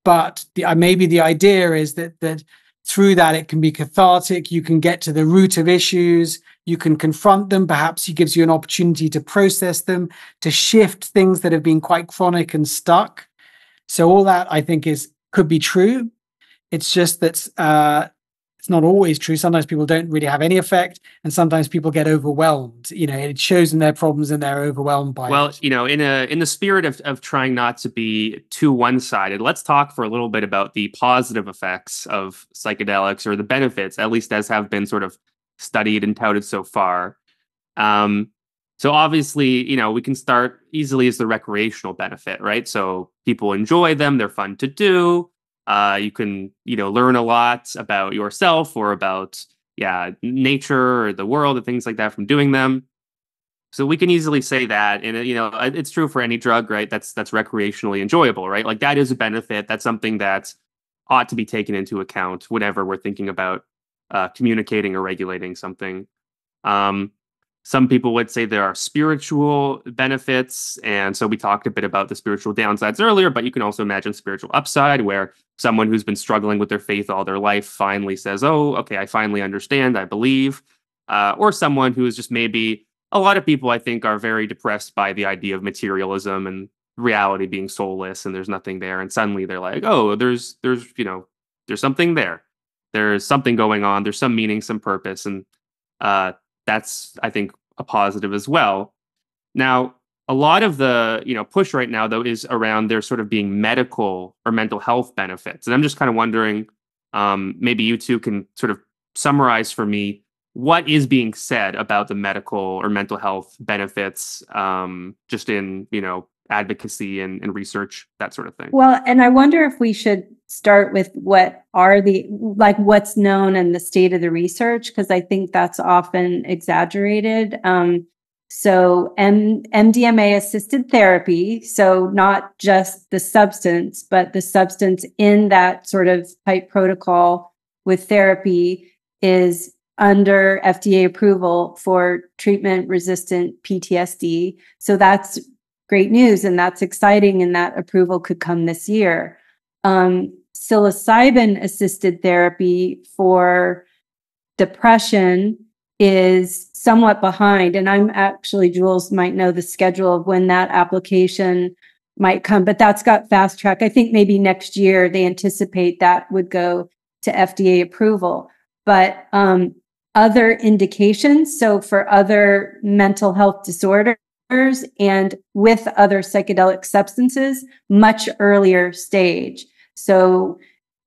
But maybe the idea is that through that it can be cathartic. You can get to the root of issues. You can confront them. Perhaps it gives you an opportunity to process them, to shift things that have been quite chronic and stuck. So all that, I think, could be true. It's just that it's not always true. Sometimes people don't really have any effect, and sometimes people get overwhelmed. It shows in their problems and they're overwhelmed by it. Well, in the spirit of trying not to be too one-sided, let's talk for a little bit about the positive effects of psychedelics, or the benefits, at least as have been sort of studied and touted so far. So obviously, we can start easily as the recreational benefit, right? So people enjoy them, they're fun to do. You can, learn a lot about yourself, or about, nature or the world and things like that from doing them. So we can easily say that, and it's true for any drug, right? That's recreationally enjoyable, right? Like that is a benefit. That's something that ought to be taken into account whenever we're thinking about communicating or regulating something. Some people would say there are spiritual benefits. And so we talked a bit about the spiritual downsides earlier, but you can also imagine spiritual upside, where someone who's been struggling with their faith all their life finally says, oh, okay, I finally understand, I believe. Or someone who is just maybe, a lot of people I think are very depressed by the idea of materialism and reality being soulless, and there's nothing there. And suddenly they're like, oh, there's something there. There's something going on. There's some meaning, some purpose. And that's, I think, a positive as well. Now, a lot of the push right now, though, is around there sort of being medical or mental health benefits. And I'm just kind of wondering, maybe you two can sort of summarize for me what is being said about the medical or mental health benefits, just in advocacy and research, that sort of thing. Well, and I wonder if we should start with what are what's known and the state of the research, because I think that's often exaggerated. So MDMA assisted therapy, so not just the substance, but the substance in that sort of type protocol with therapy, is under FDA approval for treatment-resistant PTSD. So that's great news, and that's exciting, and that approval could come this year. Psilocybin-assisted therapy for depression is somewhat behind, and I'm actually, Jules might know the schedule of when that application might come, but that's got fast track. I think maybe next year they anticipate that would go to FDA approval. But other indications, so for other mental health disorders and with other psychedelic substances, much earlier stage. So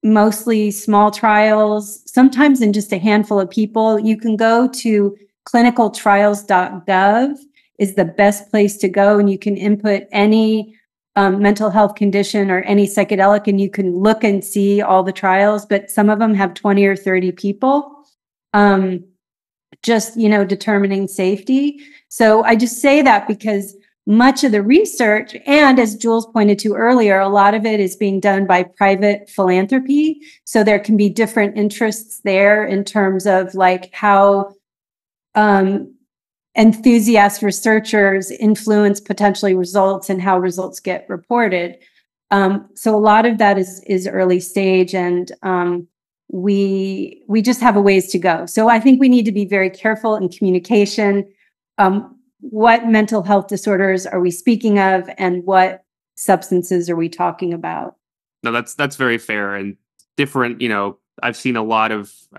mostly small trials, sometimes in just a handful of people. You can go to clinicaltrials.gov is the best place to go, and you can input any mental health condition or any psychedelic, and you can look and see all the trials, but some of them have 20 or 30 people. just, determining safety. So I just say that because much of the research, and as Jules pointed to earlier, a lot of it is being done by private philanthropy. So there can be different interests there in terms of like how enthusiast researchers influence potentially results and how results get reported. So a lot of that is early stage, and we just have a ways to go. So I think we need to be very careful in communication. What mental health disorders are we speaking of, and what substances are we talking about? No, that's very fair and different. I've seen I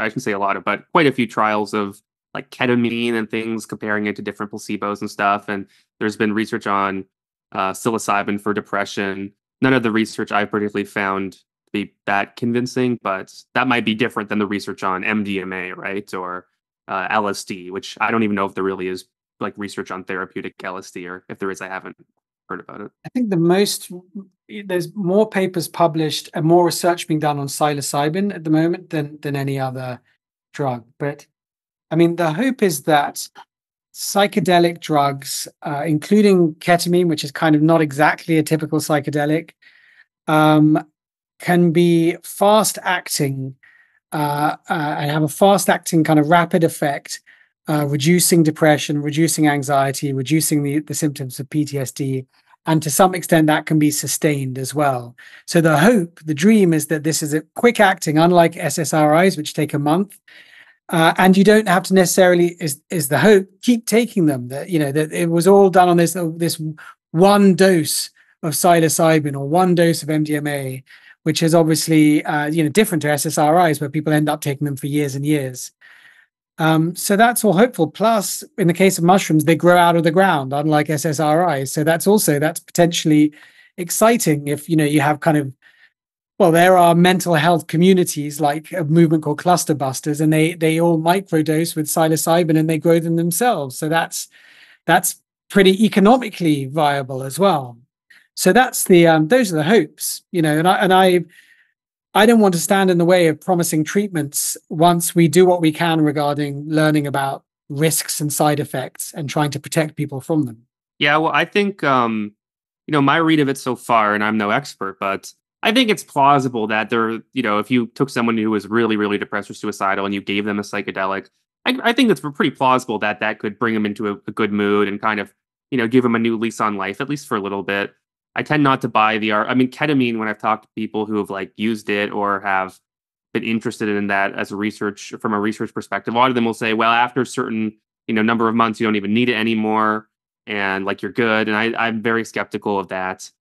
shouldn't say a lot of, but quite a few trials of like ketamine and things, comparing it to different placebos and stuff. And there's been research on psilocybin for depression. None of the research I particularly found to be that convincing, but that might be different than the research on MDMA, right? Or LSD, which I don't even know if there really is like research on therapeutic LSD, or if there is, I haven't heard about it. I think there's more papers published and more research being done on psilocybin at the moment than any other drug. But I mean, the hope is that psychedelic drugs, including ketamine, which is kind of not exactly a typical psychedelic, can be fast acting and have a fast acting kind of rapid effect, reducing depression, reducing anxiety, reducing the symptoms of PTSD. And to some extent, that can be sustained as well. So the hope, the dream is that this is a quick acting, unlike SSRIs, which take a month. And you don't have to necessarily, is the hope, keep taking them. That that it was all done on this one dose of psilocybin or one dose of MDMA, which is obviously different to SSRIs, where people end up taking them for years and years. So that's all hopeful. Plus, in the case of mushrooms, they grow out of the ground, unlike SSRIs. So that's potentially exciting if you have kind of, well, there are mental health communities like a movement called Cluster Busters, and they all microdose with psilocybin and they grow them themselves. So that's pretty economically viable as well. So that's those are the hopes, and I don't want to stand in the way of promising treatments once we do what we can regarding learning about risks and side effects and trying to protect people from them. Yeah, well, I think my read of it so far, and I'm no expert, but I think it's plausible that if you took someone who was really, really depressed or suicidal and you gave them a psychedelic, I think it's pretty plausible that could bring them into a good mood and kind of, give them a new lease on life, at least for a little bit. I tend not to buy ketamine, when I've talked to people who have like used it or have been interested in that from a research perspective, a lot of them will say, well, after a certain, number of months, you don't even need it anymore. And like, you're good. And I'm very skeptical of that.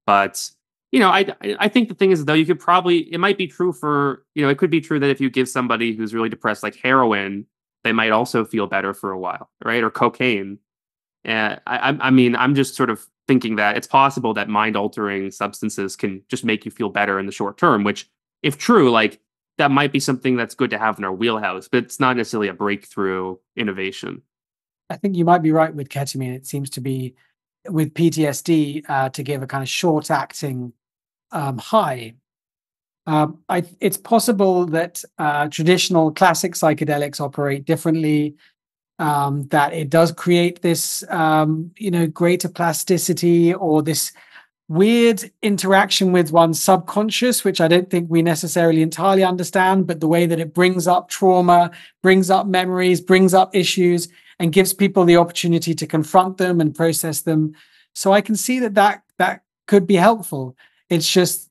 But I think the thing is, though, it might be true it could be true that if you give somebody who's really depressed, like heroin, they might also feel better for a while, right? Or cocaine. And I'm just sort of thinking that it's possible that mind-altering substances can just make you feel better in the short term, which, if true, like that might be something that's good to have in our wheelhouse, but it's not necessarily a breakthrough innovation. I think you might be right with ketamine. It seems to be with PTSD to give a kind of short-acting high. It's possible that traditional classic psychedelics operate differently, that it does create this, greater plasticity or this weird interaction with one's subconscious, which I don't think we necessarily entirely understand, but the way that it brings up trauma, brings up memories, brings up issues, and gives people the opportunity to confront them and process them. So I can see that could be helpful. It's just,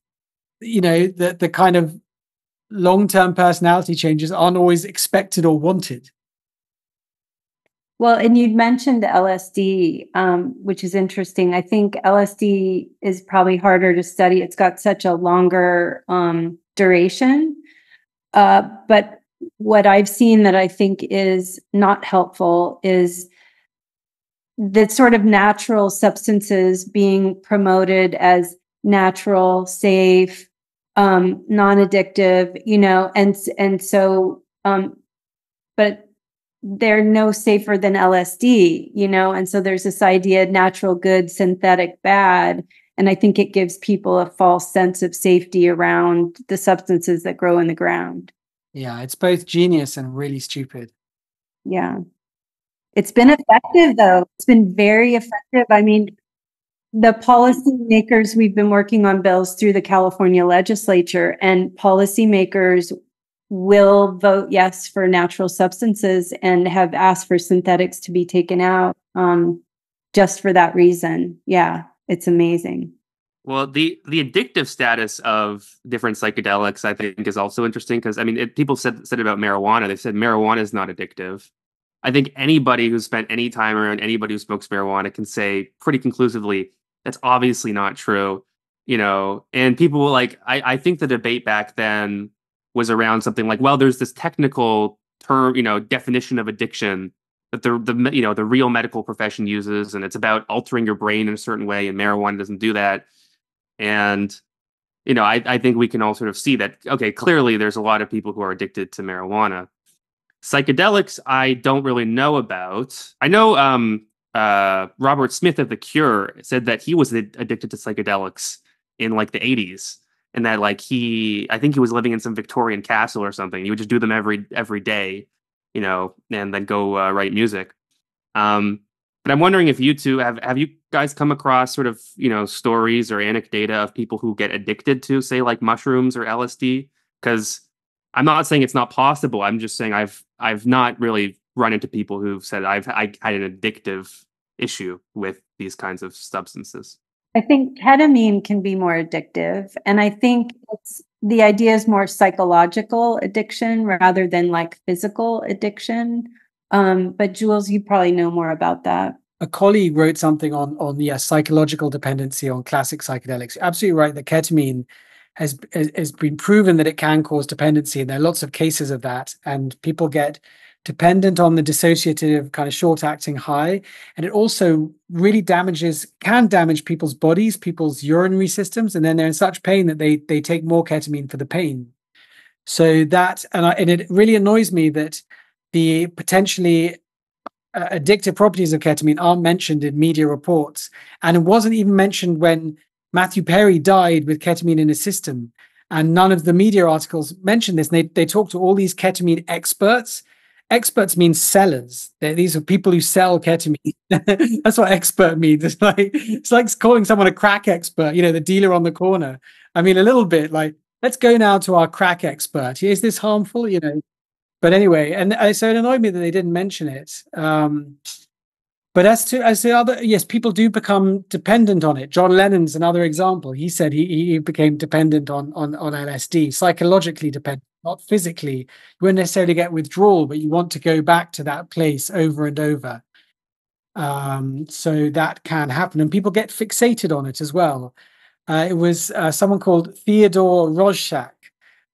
the kind of long-term personality changes aren't always expected or wanted. Well, and you'd mentioned LSD, which is interesting. I think LSD is probably harder to study. It's got such a longer duration. But what I've seen that I think is not helpful is the sort of natural substances being promoted as natural, safe, non-addictive, and so, but they're no safer than LSD, and so there's this idea, natural good, synthetic bad. And I think it gives people a false sense of safety around the substances that grow in the ground. Yeah, it's both genius and really stupid. Yeah. It's been effective, though. It's been very effective. I mean, the policymakers, we've been working on bills through the California legislature, and policymakers will vote yes for natural substances and have asked for synthetics to be taken out, just for that reason. Yeah, it's amazing. Well, the addictive status of different psychedelics, I think, is also interesting because I mean, people said about marijuana. They said marijuana is not addictive. I think anybody who's spent any time around anybody who smokes marijuana can say pretty conclusively that's obviously not true. And people were like, I think the debate back then was around something like, well, there's this technical term, definition of addiction that the real medical profession uses, and it's about altering your brain in a certain way, and marijuana doesn't do that. And I think we can all sort of see that, okay, clearly there's a lot of people who are addicted to marijuana. Psychedelics, I don't really know about. I know Robert Smith of The Cure said that he was addicted to psychedelics in like the 80s. And that like I think he was living in some Victorian castle or something. He would just do them every day, and then go write music. But I'm wondering if you two have you guys come across sort of, stories or anecdata of people who get addicted to, say, like mushrooms or LSD? Because I'm not saying it's not possible. I'm just saying I've not really run into people who've said I had an addictive issue with these kinds of substances. I think ketamine can be more addictive. And I think the idea is more psychological addiction rather than like physical addiction. But Jules, you probably know more about that. A colleague wrote something on psychological dependency on classic psychedelics. You're absolutely right that ketamine has been proven that it can cause dependency, and there are lots of cases of that. And people get dependent on the dissociative kind of short-acting high, and it also really can damage people's bodies, people's urinary systems, and then they're in such pain that they take more ketamine for the pain. So that and it really annoys me that the potentially addictive properties of ketamine aren't mentioned in media reports, and it wasn't even mentioned when Matthew Perry died with ketamine in his system, and none of the media articles mentioned this. And they talked to all these ketamine experts. Experts mean sellers. These are people who sell ketamine. That's what expert means. It's like calling someone a crack expert, the dealer on the corner. I mean, a little bit like, let's go now to our crack expert. Is this harmful? But anyway, and so it annoyed me that they didn't mention it. But as to other, yes, people do become dependent on it. John Lennon's another example. He said he became dependent on LSD, psychologically dependent, not physically. You wouldn't necessarily get withdrawal, but you want to go back to that place over and over. So that can happen, and people get fixated on it as well. It was someone called Theodore Rorschach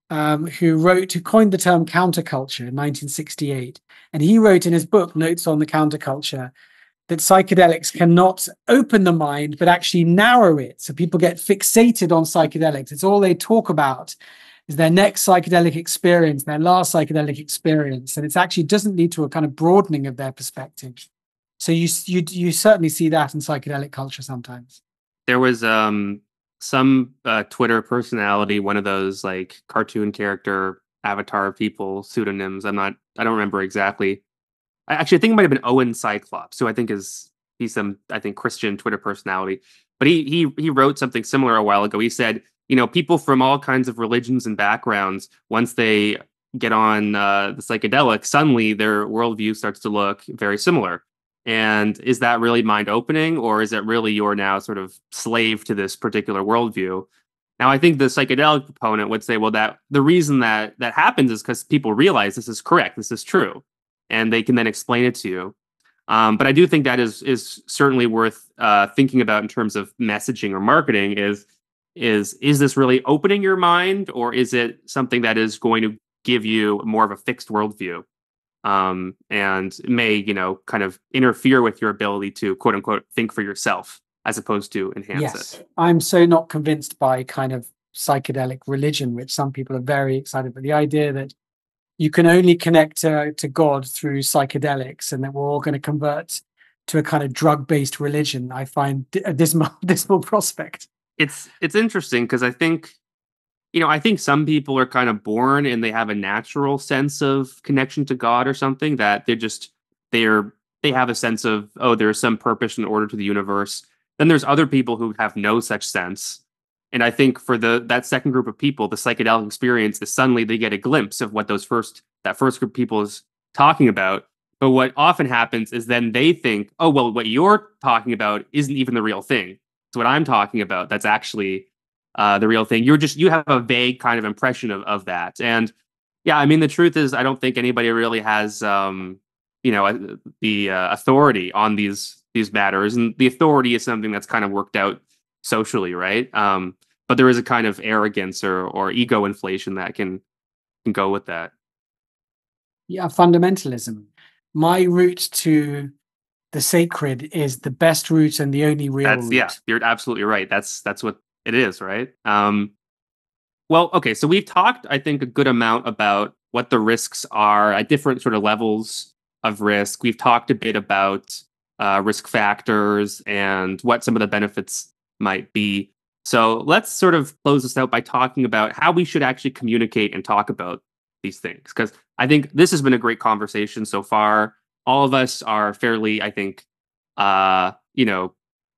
who coined the term counterculture in 1968, and he wrote in his book Notes on the Counterculture that psychedelics cannot open the mind, but actually narrow it. So people get fixated on psychedelics. It's all they talk about is their next psychedelic experience, their last psychedelic experience. And it actually doesn't lead to a kind of broadening of their perspective. So you certainly see that in psychedelic culture sometimes. There was some Twitter personality, one of those like cartoon character avatar people, pseudonyms. I don't remember exactly. I think it might have been Owen Cyclops, who I think he's some Christian Twitter personality. But he wrote something similar a while ago. He said, people from all kinds of religions and backgrounds, once they get on the psychedelic, suddenly their worldview starts to look very similar. And is that really mind opening, or is it really you're now sort of slave to this particular worldview? Now, I think the psychedelic proponent would say, well, that the reason that happens is because people realize this is correct, this is true, and they can then explain it to you. But I do think that is certainly worth thinking about in terms of messaging or marketing. Is this really opening your mind, or is it something that is going to give you more of a fixed worldview, and may kind of interfere with your ability to quote unquote think for yourself as opposed to enhance it? I'm so not convinced by kind of psychedelic religion, which some people are very excited about. The idea that you can only connect to God through psychedelics, and that we're all going to convert to a kind of drug-based religion, I find a dismal prospect. It's interesting because I think I think some people are kind of born and they have a natural sense of connection to God or something, that they have a sense of, oh, there's some purpose and order to the universe. Then there's other people who have no such sense. And I think for that second group of people, the psychedelic experience is suddenly they get a glimpse of what that first group of people is talking about. But what often happens is then they think, oh, well, what you're talking about isn't even the real thing. It's what I'm talking about that's actually the real thing. You have a vague kind of impression of that. And yeah, I mean, the truth is, I don't think anybody really has, the authority on these matters. And the authority is something that's kind of worked out socially, right? But there is a kind of arrogance or ego inflation that can go with that. Yeah, fundamentalism. My route to the sacred is the best route and the only real route. Yeah, you're absolutely right. That's what it is, right? Well, okay, so we've talked, I think, a good amount about what the risks are at different sort of levels of risk. We've talked a bit about risk factors and what some of the benefits might be. So let's sort of close this out by talking about how we should actually communicate and talk about these things, because I think this has been a great conversation so far. All of us are fairly, I think, well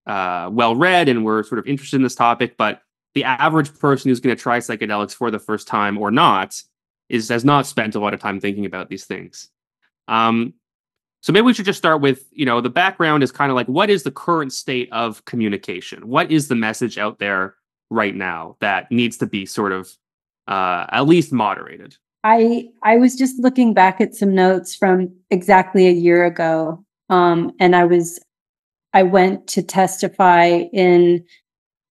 read, and we're sort of interested in this topic. But the average person who's going to try psychedelics for the first time or not has not spent a lot of time thinking about these things. So maybe we should just start with, the background is kind of like, what is the current state of communication? What is the message out there right now that needs to be sort of at least moderated? I was just looking back at some notes from exactly a year ago, and I went to testify in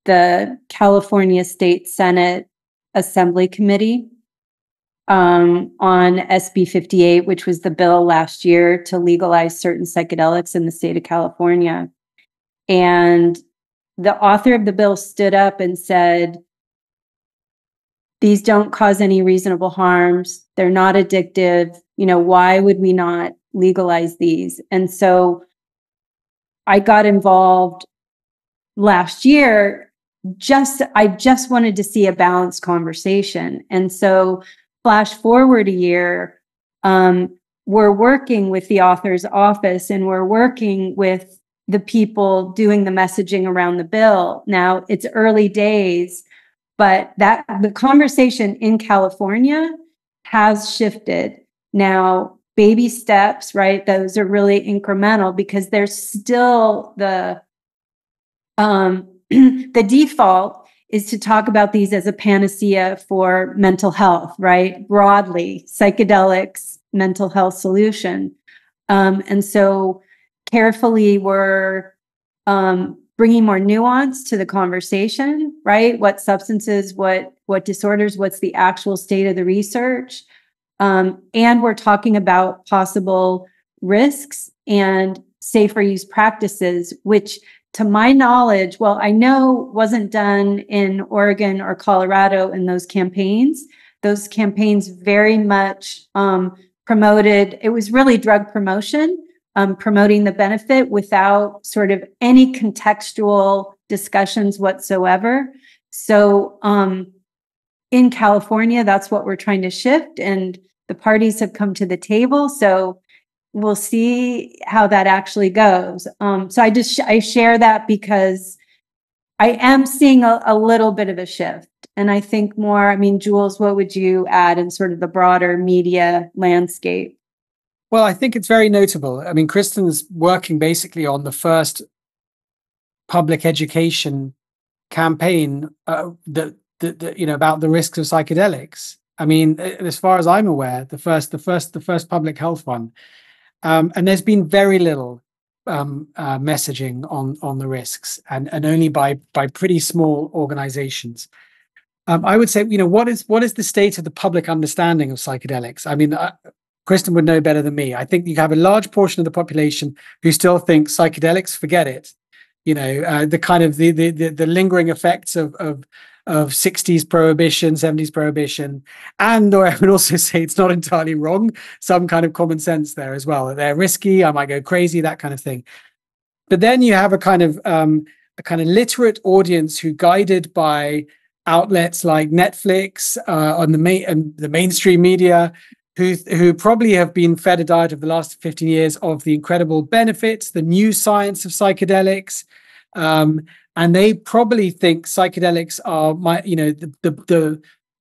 the California State Senate Assembly Committee on SB 58, which was the bill last year to legalize certain psychedelics in the state of California. And the author of the bill stood up and said, these don't cause any reasonable harms. They're not addictive. Why would we not legalize these? And so I got involved last year. I just wanted to see a balanced conversation. And so flash forward a year, we're working with the author's office and we're working with the people doing the messaging around the bill. Now it's early days, but the conversation in California has shifted. Now, baby steps, right? Those are really incremental because there's still the default is to talk about these as a panacea for mental health, right? Broadly, psychedelics, mental health solution. And so carefully we're bringing more nuance to the conversation, right? What substances, what disorders, what's the actual state of the research? And we're talking about possible risks and safer use practices, which to my knowledge, well, I know wasn't done in Oregon or Colorado in those campaigns. Those campaigns very much promoted, it was really drug promotion, promoting the benefit without sort of any contextual discussions whatsoever. So in California, that's what we're trying to shift, and the parties have come to the table. So we'll see how that actually goes. So I share that because I am seeing a little bit of a shift. And I think more, Jules, what would you add in sort of the broader media landscape? Well, I think it's very notable. Kristin's working basically on the first public education campaign that about the risks of psychedelics. As far as I'm aware, the first public health one. And there's been very little messaging on the risks, and only by pretty small organizations. I would say, what is the state of the public understanding of psychedelics? Kristin would know better than me. I think you have a large portion of the population who still think psychedelics, forget it. The kind of the lingering effects of 60s prohibition, 70s prohibition, or I would also say it's not entirely wrong. Some kind of common sense there as well. They're risky. I might go crazy, that kind of thing. But then you have a kind of literate audience who, guided by outlets like Netflix, on the mainstream media, who probably have been fed a diet of the last 15 years of the incredible benefits, the new science of psychedelics, and they probably think psychedelics are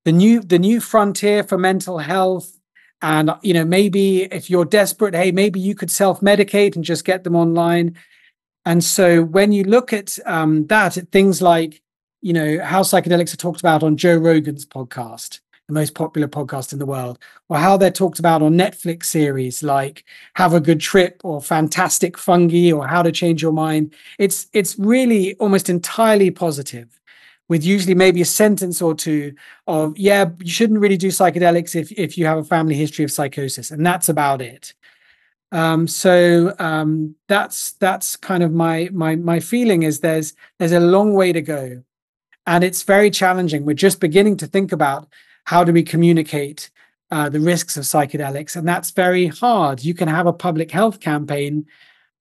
the new frontier for mental health. And maybe if you're desperate, hey, maybe you could self-medicate and just get them online. And so when you look at at things like how psychedelics are talked about on Joe Rogan's podcast, the most popular podcast in the world, or how they're talked about on Netflix series like Have a Good Trip or Fantastic Fungi or How to Change Your Mind. It's really almost entirely positive, with usually maybe a sentence or two of, yeah, you shouldn't really do psychedelics if you have a family history of psychosis, and that's about it. That's kind of my feeling is there's a long way to go, and it's very challenging. We're just beginning to think about how do we communicate the risks of psychedelics, and that's very hard. You can have a public health campaign.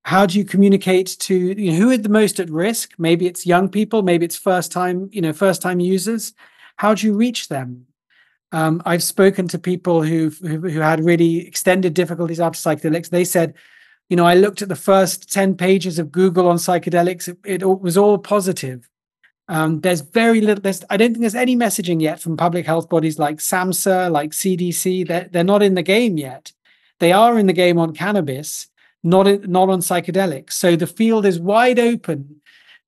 How do you communicate to who are the most at risk? Maybe it's young people, maybe it's first time users. How do you reach them? I've spoken to people who had really extended difficulties after psychedelics. They said, I looked at the first 10 pages of Google on psychedelics. It was all positive. There's very little. I don't think there's any messaging yet from public health bodies like SAMHSA, like CDC. They're not in the game yet. They are in the game on cannabis, not on psychedelics. So the field is wide open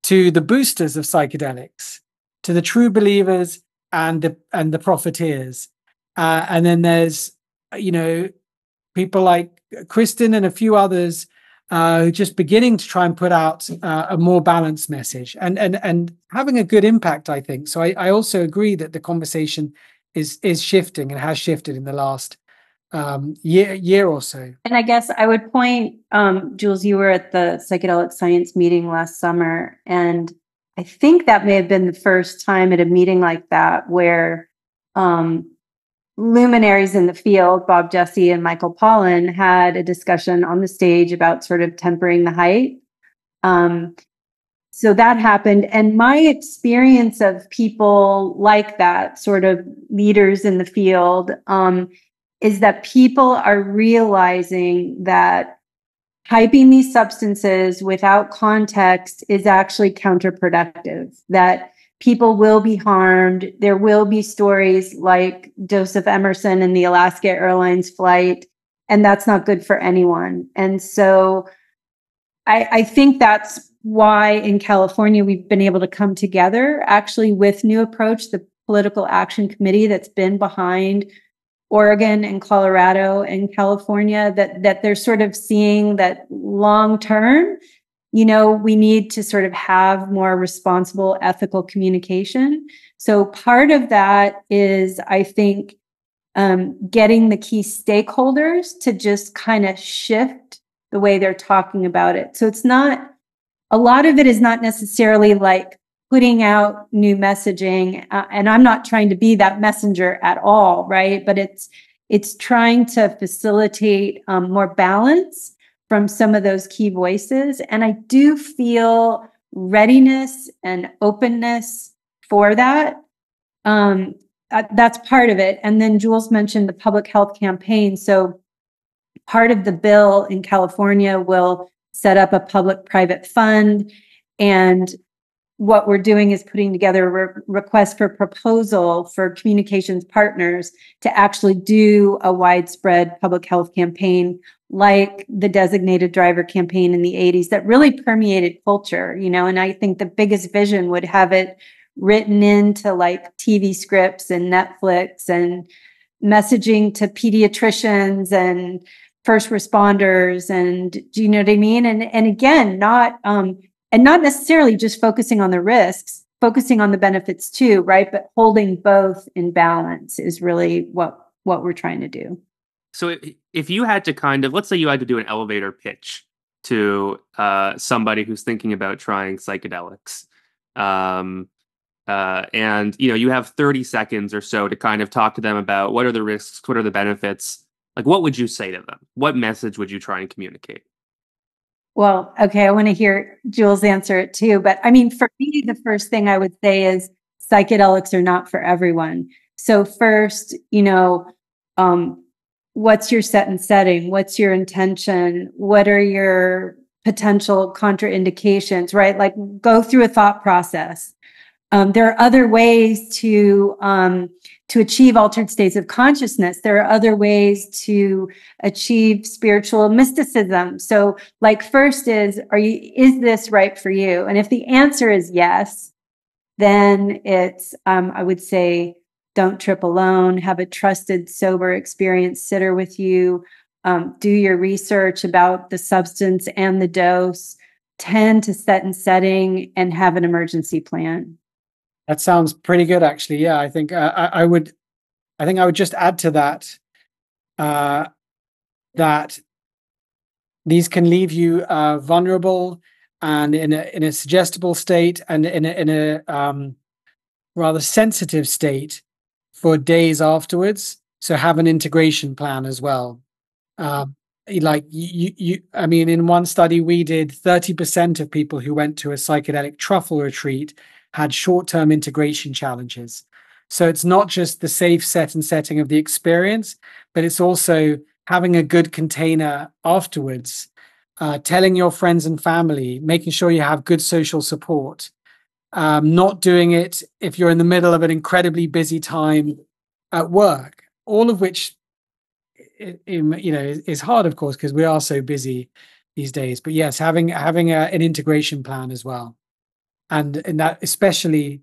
to the boosters of psychedelics, to the true believers and the profiteers. And then there's people like Kristin and a few others just beginning to try and put out a more balanced message and having a good impact, I think. So I also agree that the conversation is shifting and has shifted in the last year or so. And I guess I would point, Jules, you were at the Psychedelic Science meeting last summer, and I think that may have been the first time at a meeting like that where luminaries in the field, Bob Jesse and Michael Pollan, had a discussion on the stage about sort of tempering the hype. So that happened. And my experience of people like that, sort of leaders in the field, is that people are realizing that hyping these substances without context is actually counterproductive, that people will be harmed. There will be stories like Joseph Emerson and the Alaska Airlines flight, and that's not good for anyone. And so I think that's why in California we've been able to come together actually with New Approach, the political action committee that's been behind Oregon and Colorado and California, that they're sort of seeing that long term, we need to sort of have more responsible, ethical communication. So part of that is, I think, getting the key stakeholders to just kind of shift the way they're talking about it. So a lot of it is not necessarily like putting out new messaging, and I'm not trying to be that messenger at all, right? But it's trying to facilitate more balance from some of those key voices. And I do feel readiness and openness for that. That's part of it. And then Jules mentioned the public health campaign. So part of the bill in California will set up a public-private fund. And what we're doing is putting together a request for proposal for communications partners to actually do a widespread public health campaign like the designated driver campaign in the 80s that really permeated culture, and I think the biggest vision would have it written into like TV scripts and Netflix and messaging to pediatricians and first responders. And do you know what I mean? And again, not necessarily just focusing on the risks, focusing on the benefits too, right? But holding both in balance is really what we're trying to do. So if you had to let's say you had to do an elevator pitch to somebody who's thinking about trying psychedelics, and you have 30 seconds or so to kind of talk to them about what are the risks, what are the benefits, like what would you say to them? What message would you try and communicate? Well, okay, I want to hear Jules answer it too. But I mean, for me, the first thing I would say is psychedelics are not for everyone. So first, what's your set and setting? What's your intention? What are your potential contraindications, right? Like, go through a thought process. There are other ways to achieve altered states of consciousness. There are other ways to achieve spiritual mysticism. So, like, first is this right for you? And if the answer is yes, then it's, I would say, don't trip alone. Have a trusted, sober, experienced sitter with you. Do your research about the substance and the dose. Tend to set and setting, and have an emergency plan. That sounds pretty good, actually. Yeah, I think I would just add to that that these can leave you vulnerable and in a suggestible state, and in a rather sensitive state for days afterwards. So have an integration plan as well. Like I mean, in one study we did, 30% of people who went to a psychedelic truffle retreat had short-term integration challenges. So it's not just the safe set and setting of the experience, but it's also having a good container afterwards, telling your friends and family, making sure you have good social support, not doing it if you're in the middle of an incredibly busy time at work, all of which is hard, of course, because we are so busy these days. But yes, having an integration plan as well, and that especially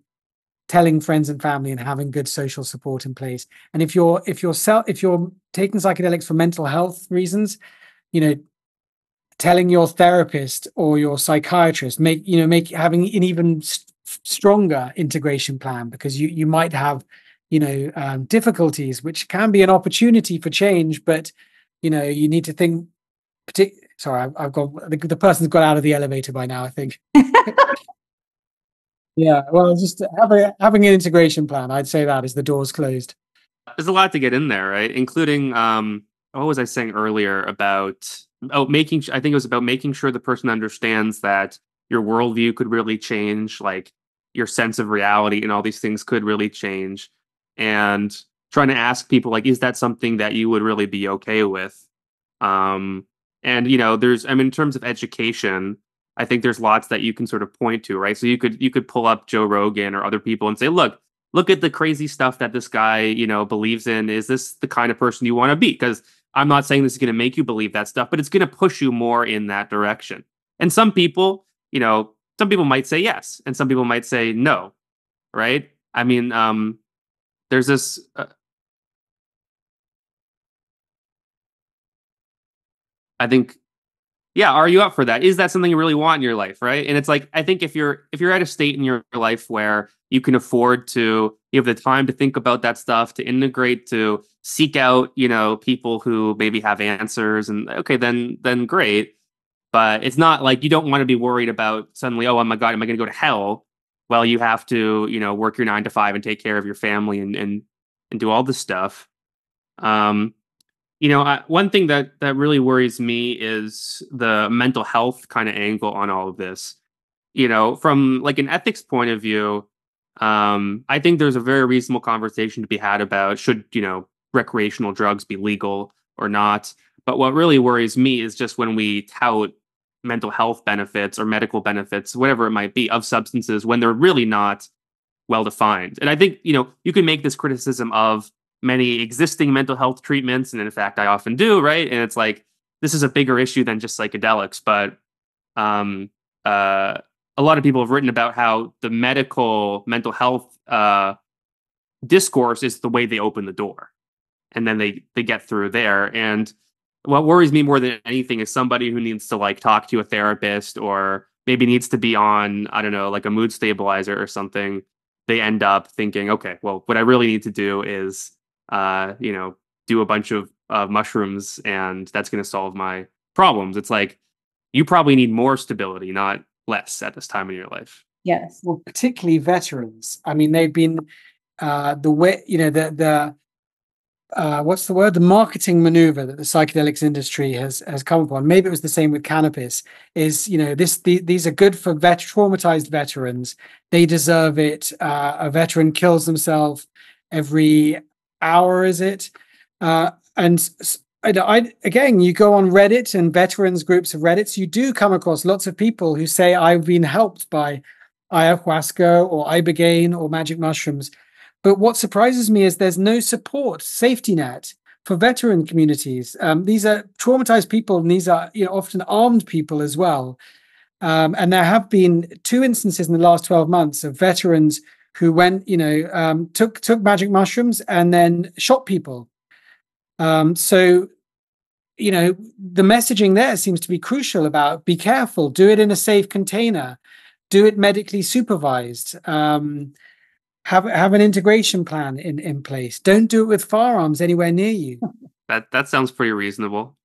telling friends and family and having good social support in place. And if you're taking psychedelics for mental health reasons, telling your therapist or your psychiatrist, having an even stronger integration plan, because you might have difficulties, which can be an opportunity for change, but you need to think. Sorry, I've got the person's got out of the elevator by now, I think. Yeah, well, just having an integration plan, I'd say that is the door's closed. There's a lot to get in there, right? Including what was I saying earlier about I think it was about making sure the person understands that your worldview could really change, like your sense of reality and all these things could really change. And trying to ask people, like, is that something that you would really be okay with? And in terms of education, I think there's lots that you can sort of point to, right? So you could pull up Joe Rogan or other people and say, look at the crazy stuff that this guy, believes in. Is this the kind of person you want to be? Because I'm not saying this is going to make you believe that stuff, but it's going to push you more in that direction. And some people might say yes, and some people might say no, right? I mean, there's this. I think, yeah, are you up for that? Is that something you really want in your life, right? And it's like, I think if you're at a state in your life where you can afford to, you have the time to think about that stuff, to integrate, to seek out, people who maybe have answers, and okay, then great. But it's not like you don't want to be worried about suddenly, oh my God, am I going to go to hell? Well, you have to, work your 9 to 5 and take care of your family and do all this stuff. One thing that really worries me is the mental health kind of angle on all of this. From like an ethics point of view, I think there's a very reasonable conversation to be had about should, recreational drugs be legal or not. But what really worries me is just when we tout mental health benefits or medical benefits, whatever it might be, of substances when they're really not well defined. And I think, you can make this criticism of many existing mental health treatments. And in fact, I often do, right? And it's like, this is a bigger issue than just psychedelics. But a lot of people have written about how the mental health discourse is the way they open the door. And then they get through there. And what worries me more than anything is somebody who needs to like talk to a therapist or maybe needs to be on, I don't know, like a mood stabilizer or something. They end up thinking, okay, well, what I really need to do is, do a bunch of mushrooms, and that's going to solve my problems. It's like, you probably need more stability, not less at this time in your life. Yes. Well, particularly veterans. I mean, they've been the way, the what's the word? The marketing maneuver that the psychedelics industry has come upon. Maybe it was the same with cannabis. Is these are good for traumatized veterans. They deserve it. A veteran kills themselves every hour, is it? Again, you go on Reddit and veterans groups of Reddits, you do come across lots of people who say, I've been helped by ayahuasca or ibogaine or magic mushrooms. But what surprises me is there's no support, safety net for veteran communities. These are traumatized people, and these are often armed people as well. And there have been 2 instances in the last 12 months of veterans who went, took magic mushrooms and then shot people. So the messaging there seems to be crucial about be careful, do it in a safe container, do it medically supervised. Have an integration plan in place. Don't do it with firearms anywhere near you. That sounds pretty reasonable.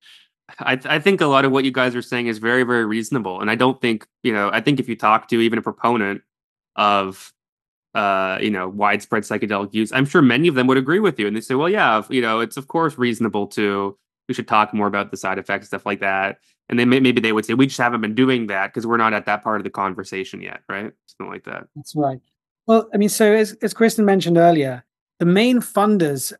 I think a lot of what you guys are saying is very, very reasonable. And I don't think, I think if you talk to even a proponent of, widespread psychedelic use, I'm sure many of them would agree with you. And they say, well, yeah, it's of course reasonable we should talk more about the side effects, stuff like that. And then maybe they would say, we just haven't been doing that because we're not at that part of the conversation yet, right? Something like that. That's right. Well, I mean, so as Kristin mentioned earlier, the main funders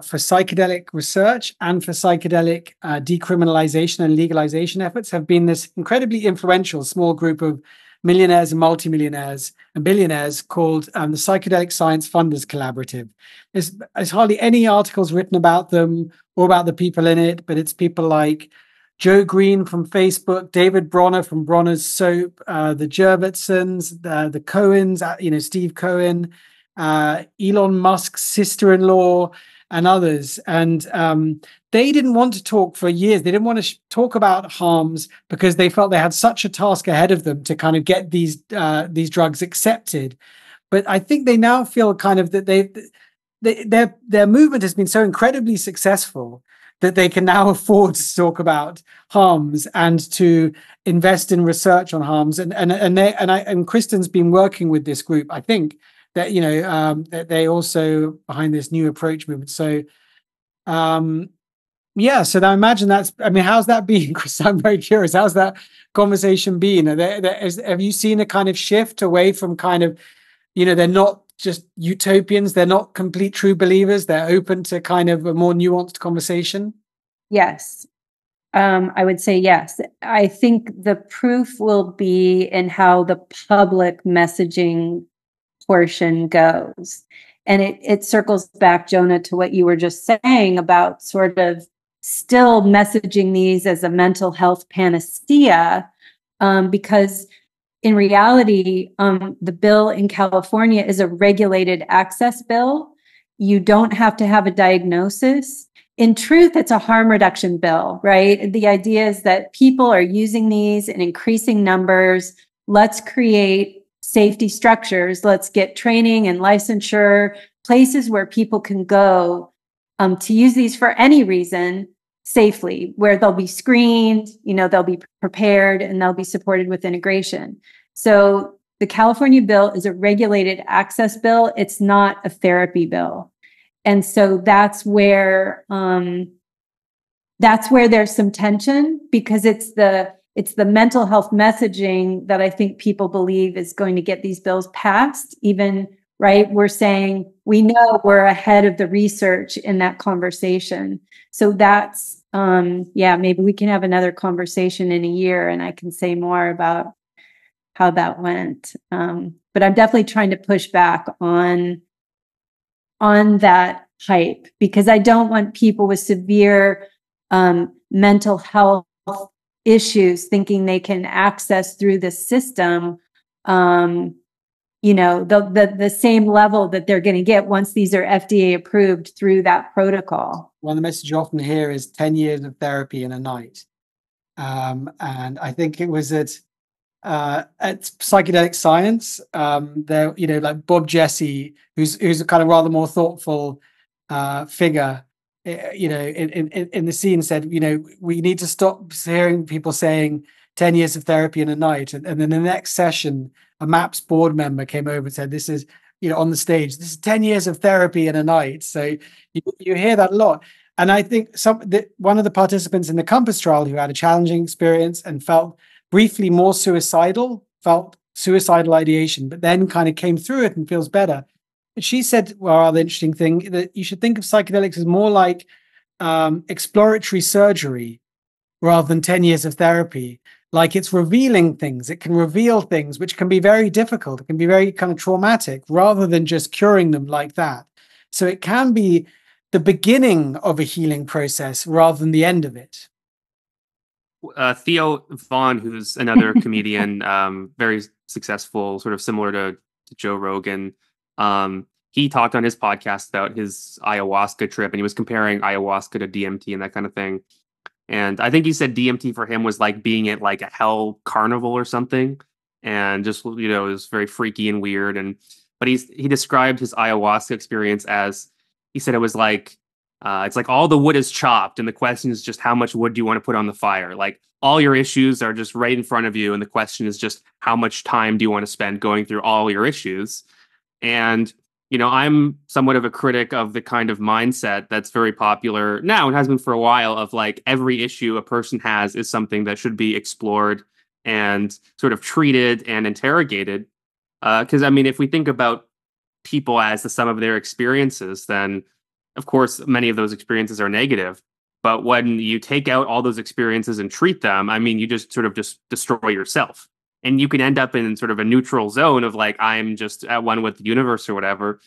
for psychedelic research and for psychedelic decriminalization and legalization efforts have been this incredibly influential small group of millionaires and multimillionaires and billionaires called the Psychedelic Science Funders Collaborative. There's hardly any articles written about them or about the people in it, but it's people like Joe Green from Facebook, David Bronner from Bronner's Soap, the Jurvetsons, the Cohens, Steve Cohen, Elon Musk's sister-in-law, and others. And they didn't want to talk for years. They didn't want to talk about harms because they felt they had such a task ahead of them to kind of get these drugs accepted. But I think they now feel kind of that their movement has been so incredibly successful that they can now afford to talk about harms and to invest in research on harms. And Kristin's been working with this group, I think, that that they also behind this new approach movement. So so I imagine how's that been, Chris? I'm very curious. How's that conversation been? Have you seen a kind of shift away from kind of, they're not just utopians, they're not complete true believers, they're open to kind of a more nuanced conversation? Yes. I would say yes. I think the proof will be in how the public messaging portion goes. And it circles back, Jonah, to what you were just saying about sort of still messaging these as a mental health panacea, because in reality, the bill in California is a regulated access bill. You don't have to have a diagnosis. In truth, it's a harm reduction bill, right? The idea is that people are using these in increasing numbers. Let's create safety structures. Let's get training and licensure, places where people can go to use these for any reason safely, where they'll be screened, they'll be prepared, and they'll be supported with integration. So the California bill is a regulated access bill. It's not a therapy bill. And so that's where there's some tension, because it's the mental health messaging that I think people believe is going to get these bills passed. Even, right, we're saying we know we're ahead of the research in that conversation. So that's, maybe we can have another conversation in a year and I can say more about how that went. But I'm definitely trying to push back on that hype, because I don't want people with severe mental health issues thinking they can access through the system, the same level that they're going to get once these are FDA approved through that protocol. One of the messages you often hear is 10 years of therapy in a night. And I think it was at Psychedelic Science, there, like Bob Jesse, who's a kind of rather more thoughtful figure, in the scene, said, we need to stop hearing people saying 10 years of therapy in a night. And then the next session, a MAPS board member came over and said, this is on the stage, this is 10 years of therapy in a night. So you hear that a lot. And I think one of the participants in the Compass trial who had a challenging experience and felt briefly more suicidal, felt suicidal ideation, but then kind of came through it and feels better. She said, well, rather interesting thing, that you should think of psychedelics as more like exploratory surgery rather than 10 years of therapy. Like, it's revealing things. It can reveal things which can be very difficult. It can be very kind of traumatic rather than just curing them like that. So it can be the beginning of a healing process rather than the end of it. Theo Vaughn, who's another comedian, very successful, sort of similar to Joe Rogan. He talked on his podcast about his ayahuasca trip, and he was comparing ayahuasca to DMT and that kind of thing. And I think he said DMT for him was like being at like a hell carnival or something, and just, it was very freaky and weird. But he described his ayahuasca experience as, he said it was like, it's like all the wood is chopped, and the question is just how much wood do you want to put on the fire? Like, all your issues are just right in front of you, and the question is just how much time do you want to spend going through all your issues? And I'm somewhat of a critic of the kind of mindset that's very popular now and has been for a while, of like every issue a person has is something that should be explored and sort of treated and interrogated. Because if we think about people as the sum of their experiences, then of course many of those experiences are negative. But when you take out all those experiences and treat them, you just sort of just destroy yourself. And you can end up in sort of a neutral zone of like, I'm just at one with the universe or whatever.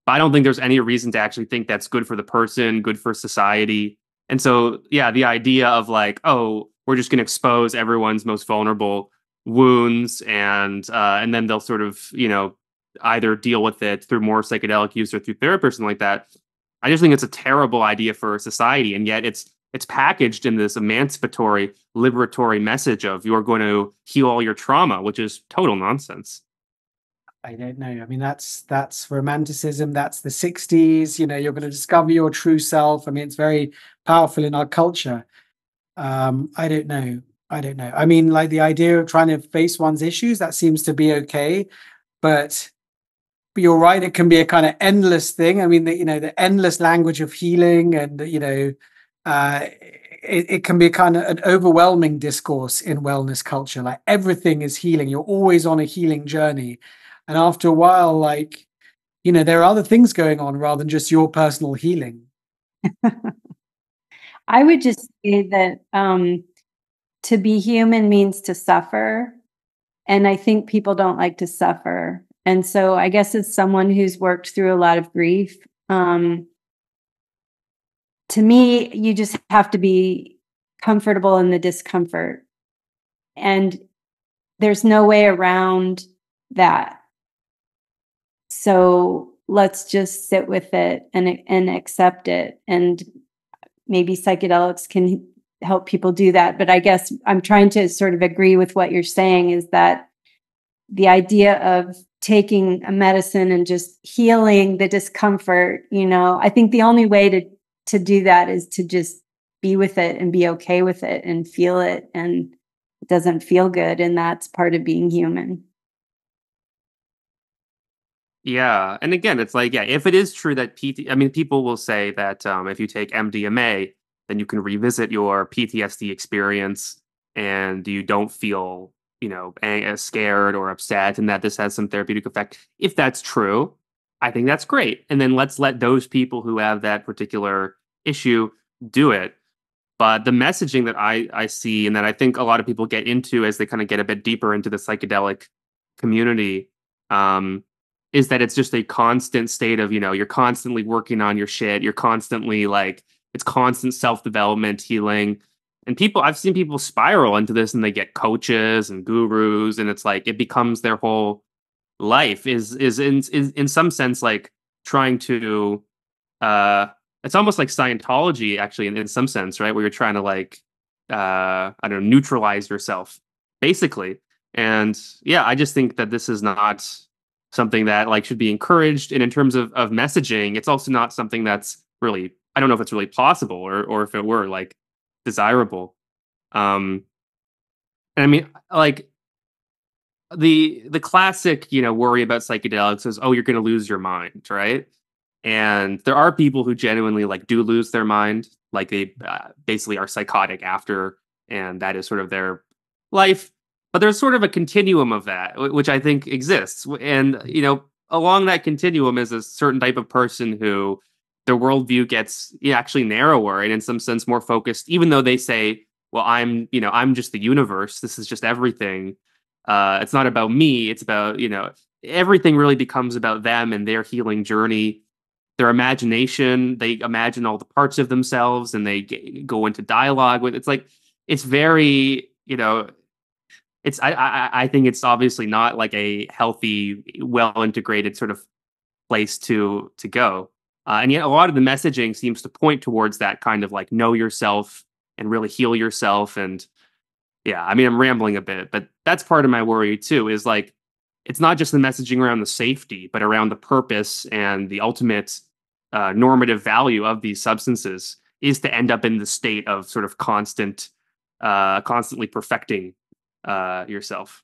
But I don't think there's any reason to actually think that's good for the person, good for society. And so, yeah, the idea of like, oh, we're just going to expose everyone's most vulnerable wounds, and then they'll sort of, either deal with it through more psychedelic use or through therapy or something like that. I just think it's a terrible idea for society. And yet it's packaged in this emancipatory, liberatory message of you're going to heal all your trauma, which is total nonsense. I don't know. That's romanticism. That's the 60s. You're going to discover your true self. It's very powerful in our culture. I don't know. Like the idea of trying to face one's issues, that seems to be okay. But you're right, it can be a kind of endless thing. The endless language of healing, and it can be kind of an overwhelming discourse in wellness culture. Like, everything is healing. You're always on a healing journey. And after a while, like, there are other things going on rather than just your personal healing. I would just say that to be human means to suffer. And I think people don't like to suffer. And so I guess as someone who's worked through a lot of grief, to me, you just have to be comfortable in the discomfort. And there's no way around that. So let's just sit with it and accept it. And maybe psychedelics can help people do that. But I guess I'm trying to sort of agree with what you're saying, is that the idea of taking a medicine and just healing the discomfort, I think the only way to do that is to just be with it and be okay with it and feel it. And it doesn't feel good. And that's part of being human. Yeah. And again, it's like, yeah, if it is true that people will say that if you take MDMA, then you can revisit your PTSD experience and you don't feel, scared or upset, and that this has some therapeutic effect. If that's true, I think that's great. And then let's let those people who have that particular issue do it. But the messaging that I see, and that I think a lot of people get into as they kind of get a bit deeper into the psychedelic community, is that it's just a constant state of, you're constantly working on your shit. You're constantly like, it's constant self-development, healing. And I've seen people spiral into this, and they get coaches and gurus, and it's like, it becomes their whole life is in some sense like trying to, it's almost like Scientology, actually, in some sense, right? Where you're trying to like, I don't know, neutralize yourself, basically. And yeah, I just think that this is not something that like should be encouraged. And in terms of messaging, it's also not something that's really, I don't know if it's really possible or if it were like desirable. And like, the classic, worry about psychedelics is, oh, you're going to lose your mind, right? And there are people who genuinely like do lose their mind, like they basically are psychotic after, and that is sort of their life. But there's sort of a continuum of that, which I think exists. And, along that continuum is a certain type of person who their worldview gets actually narrower and in some sense more focused, even though they say, well, I'm just the universe. This is just everything. It's not about me. It's about, everything really becomes about them and their healing journey, their imagination. They imagine all the parts of themselves and they go into dialogue with. It's like, it's very, it's I think it's obviously not like a healthy, well integrated sort of place to go. And yet a lot of the messaging seems to point towards that kind of like know yourself and really heal yourself. And yeah, I mean, I'm rambling a bit, but that's part of my worry too, is like, it's not just the messaging around the safety, but around the purpose and the ultimate normative value of these substances is to end up in the state of sort of constantly perfecting yourself.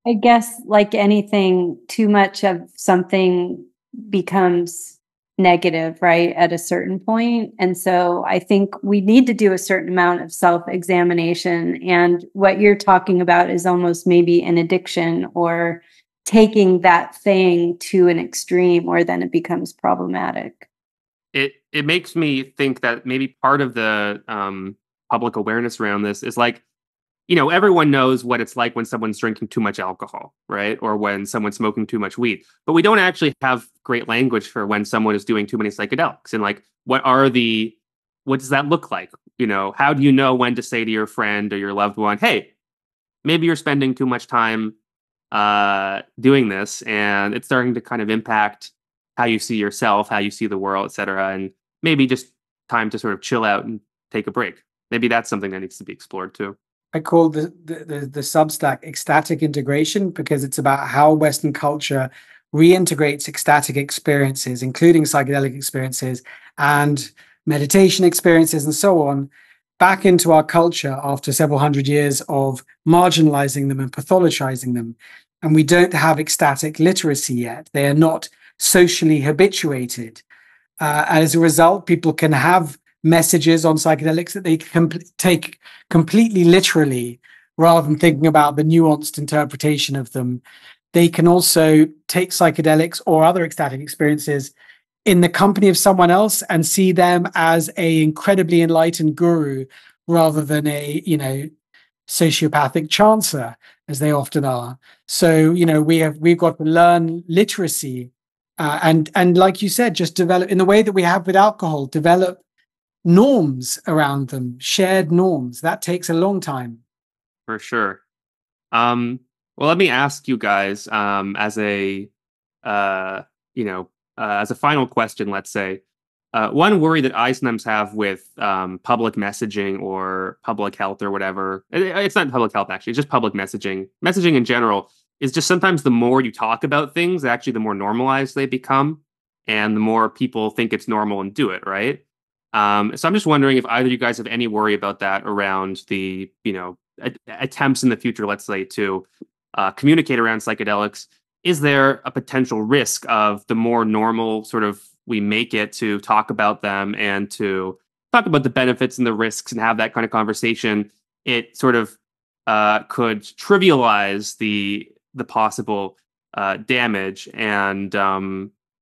I guess, like anything, too much of something becomes negative, right, at a certain point. And so I think we need to do a certain amount of self-examination. And what you're talking about is almost maybe an addiction or taking that thing to an extreme where then it becomes problematic. It makes me think that maybe part of the public awareness around this is like, everyone knows what it's like when someone's drinking too much alcohol, right? Or when someone's smoking too much weed. But we don't actually have great language for when someone is doing too many psychedelics. And like, what does that look like? How do you know when to say to your friend or your loved one, hey, maybe you're spending too much time doing this and it's starting to kind of impact how you see yourself, how you see the world, et cetera. And maybe just time to sort of chill out and take a break. Maybe that's something that needs to be explored too. I call the Substack Ecstatic Integration because it's about how Western culture reintegrates ecstatic experiences, including psychedelic experiences and meditation experiences and so on, back into our culture after several hundred years of marginalizing them and pathologizing them. And we don't have ecstatic literacy yet. They are not socially habituated. And as a result, people can have messages on psychedelics that they can take completely literally rather than thinking about the nuanced interpretation of them. They can also take psychedelics or other ecstatic experiences in the company of someone else and see them as a incredibly enlightened guru rather than a, sociopathic chancer, as they often are. So, we've got to learn literacy and like you said, just develop in the way that we have with alcohol, develop norms around them, shared norms. That takes a long time. For sure. Well, let me ask you guys as a final question, let's say, one worry that I sometimes have with public messaging or public health or whatever, it's not public health, actually, it's just public messaging in general, is just sometimes the more you talk about things, actually, the more normalized they become and the more people think it's normal and do it, right? So I'm just wondering if either of you guys have any worry about that around the, attempts in the future, let's say, to communicate around psychedelics. Is there a potential risk of the more normal sort of we make it to talk about them and to talk about the benefits and the risks and have that kind of conversation, it sort of could trivialize the possible damage? And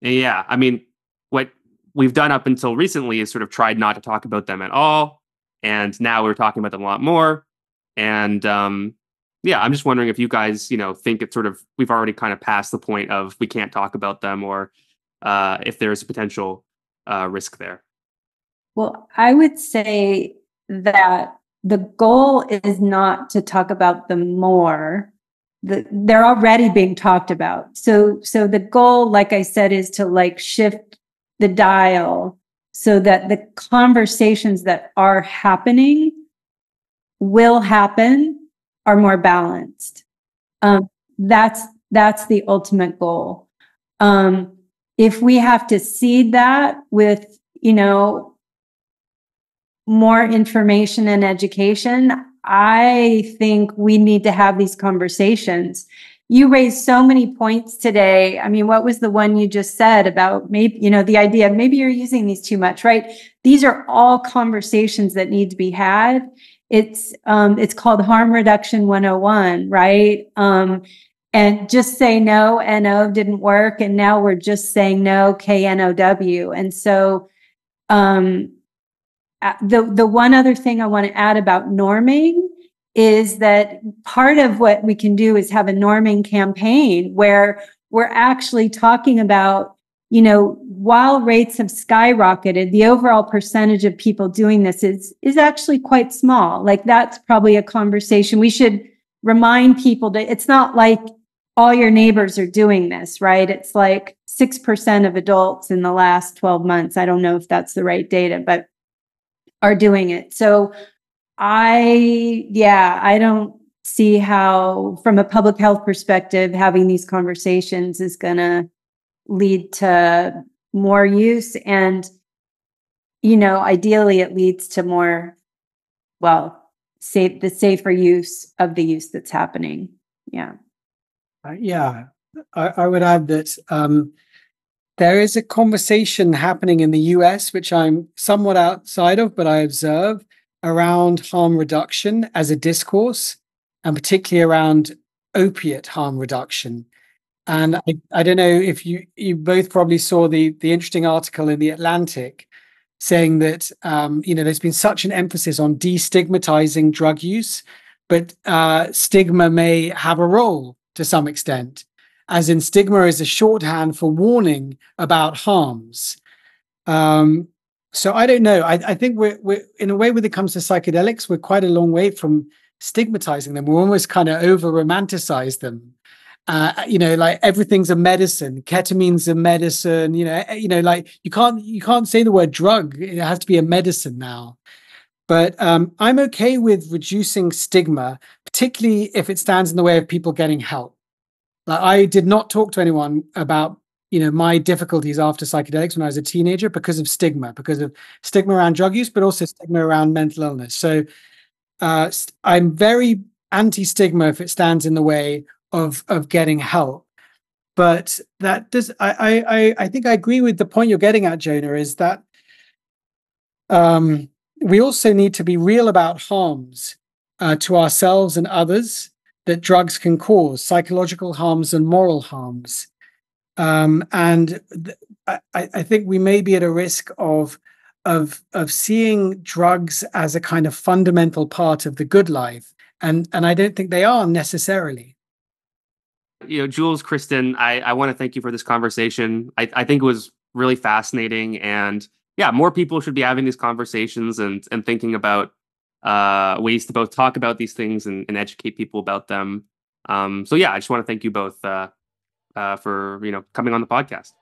yeah, I mean, what we've done up until recently is sort of tried not to talk about them at all. And now we're talking about them a lot more. And yeah, I'm just wondering if you guys, think it's sort of, we've already kind of passed the point of we can't talk about them, or if there's a potential risk there. Well, I would say that the goal is not to talk about them more. They're already being talked about. So the goal, like I said, is to like shift the dial so that the conversations that are happening will happen are more balanced. That's the ultimate goal. If we have to seed that with, more information and education, I think we need to have these conversations you raised so many points today. I mean, what was the one you just said about maybe, the idea of maybe you're using these too much, right? These are all conversations that need to be had. It's called Harm Reduction 101, right? And just say no, NO didn't work. And now we're just saying no, KNOW. And so the one other thing I want to add about norming is that part of what we can do is have a norming campaign where we're actually talking about, while rates have skyrocketed, the overall percentage of people doing this is actually quite small. Like, that's probably a conversation we should remind people that it's not like all your neighbors are doing this, right? It's like 6% of adults in the last 12 months. I don't know if that's the right data, but are doing it. So I don't see how, from a public health perspective, having these conversations is going to lead to more use. And, ideally it leads to more, the safer use of the use that's happening. Yeah. I would add that there is a conversation happening in the US, which I'm somewhat outside of, but I observe, around harm reduction as a discourse, and particularly around opiate harm reduction. And I don't know if you both probably saw the interesting article in The Atlantic saying that, there's been such an emphasis on destigmatizing drug use, but stigma may have a role to some extent, as in stigma is a shorthand for warning about harms. So I don't know. I think we're in a way, when it comes to psychedelics, we're quite a long way from stigmatizing them. We're almost kind of over romanticize them. Like everything's a medicine. Ketamine's a medicine. Like you can't say the word drug. It has to be a medicine now. But I'm okay with reducing stigma, particularly if it stands in the way of people getting help. Like, I did not talk to anyone about my difficulties after psychedelics when I was a teenager because of stigma around drug use, but also stigma around mental illness. So I'm very anti-stigma if it stands in the way of getting help. But that does, I think I agree with the point you're getting at, Jonah, is that we also need to be real about harms to ourselves and others that drugs can cause, psychological harms and moral harms. I think we may be at a risk of seeing drugs as a kind of fundamental part of the good life, and I don't think they are necessarily. Jules, Kristin, I want to thank you for this conversation. I think it was really fascinating, and more people should be having these conversations and thinking about ways to both talk about these things and educate people about them. I just want to thank you both for coming on the podcast.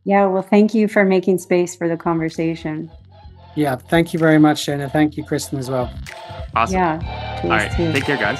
Yeah, well, thank you for making space for the conversation. Yeah, thank you very much, Jonah. Thank you, Kristin, as well. Awesome. Yeah. All right, take care, guys.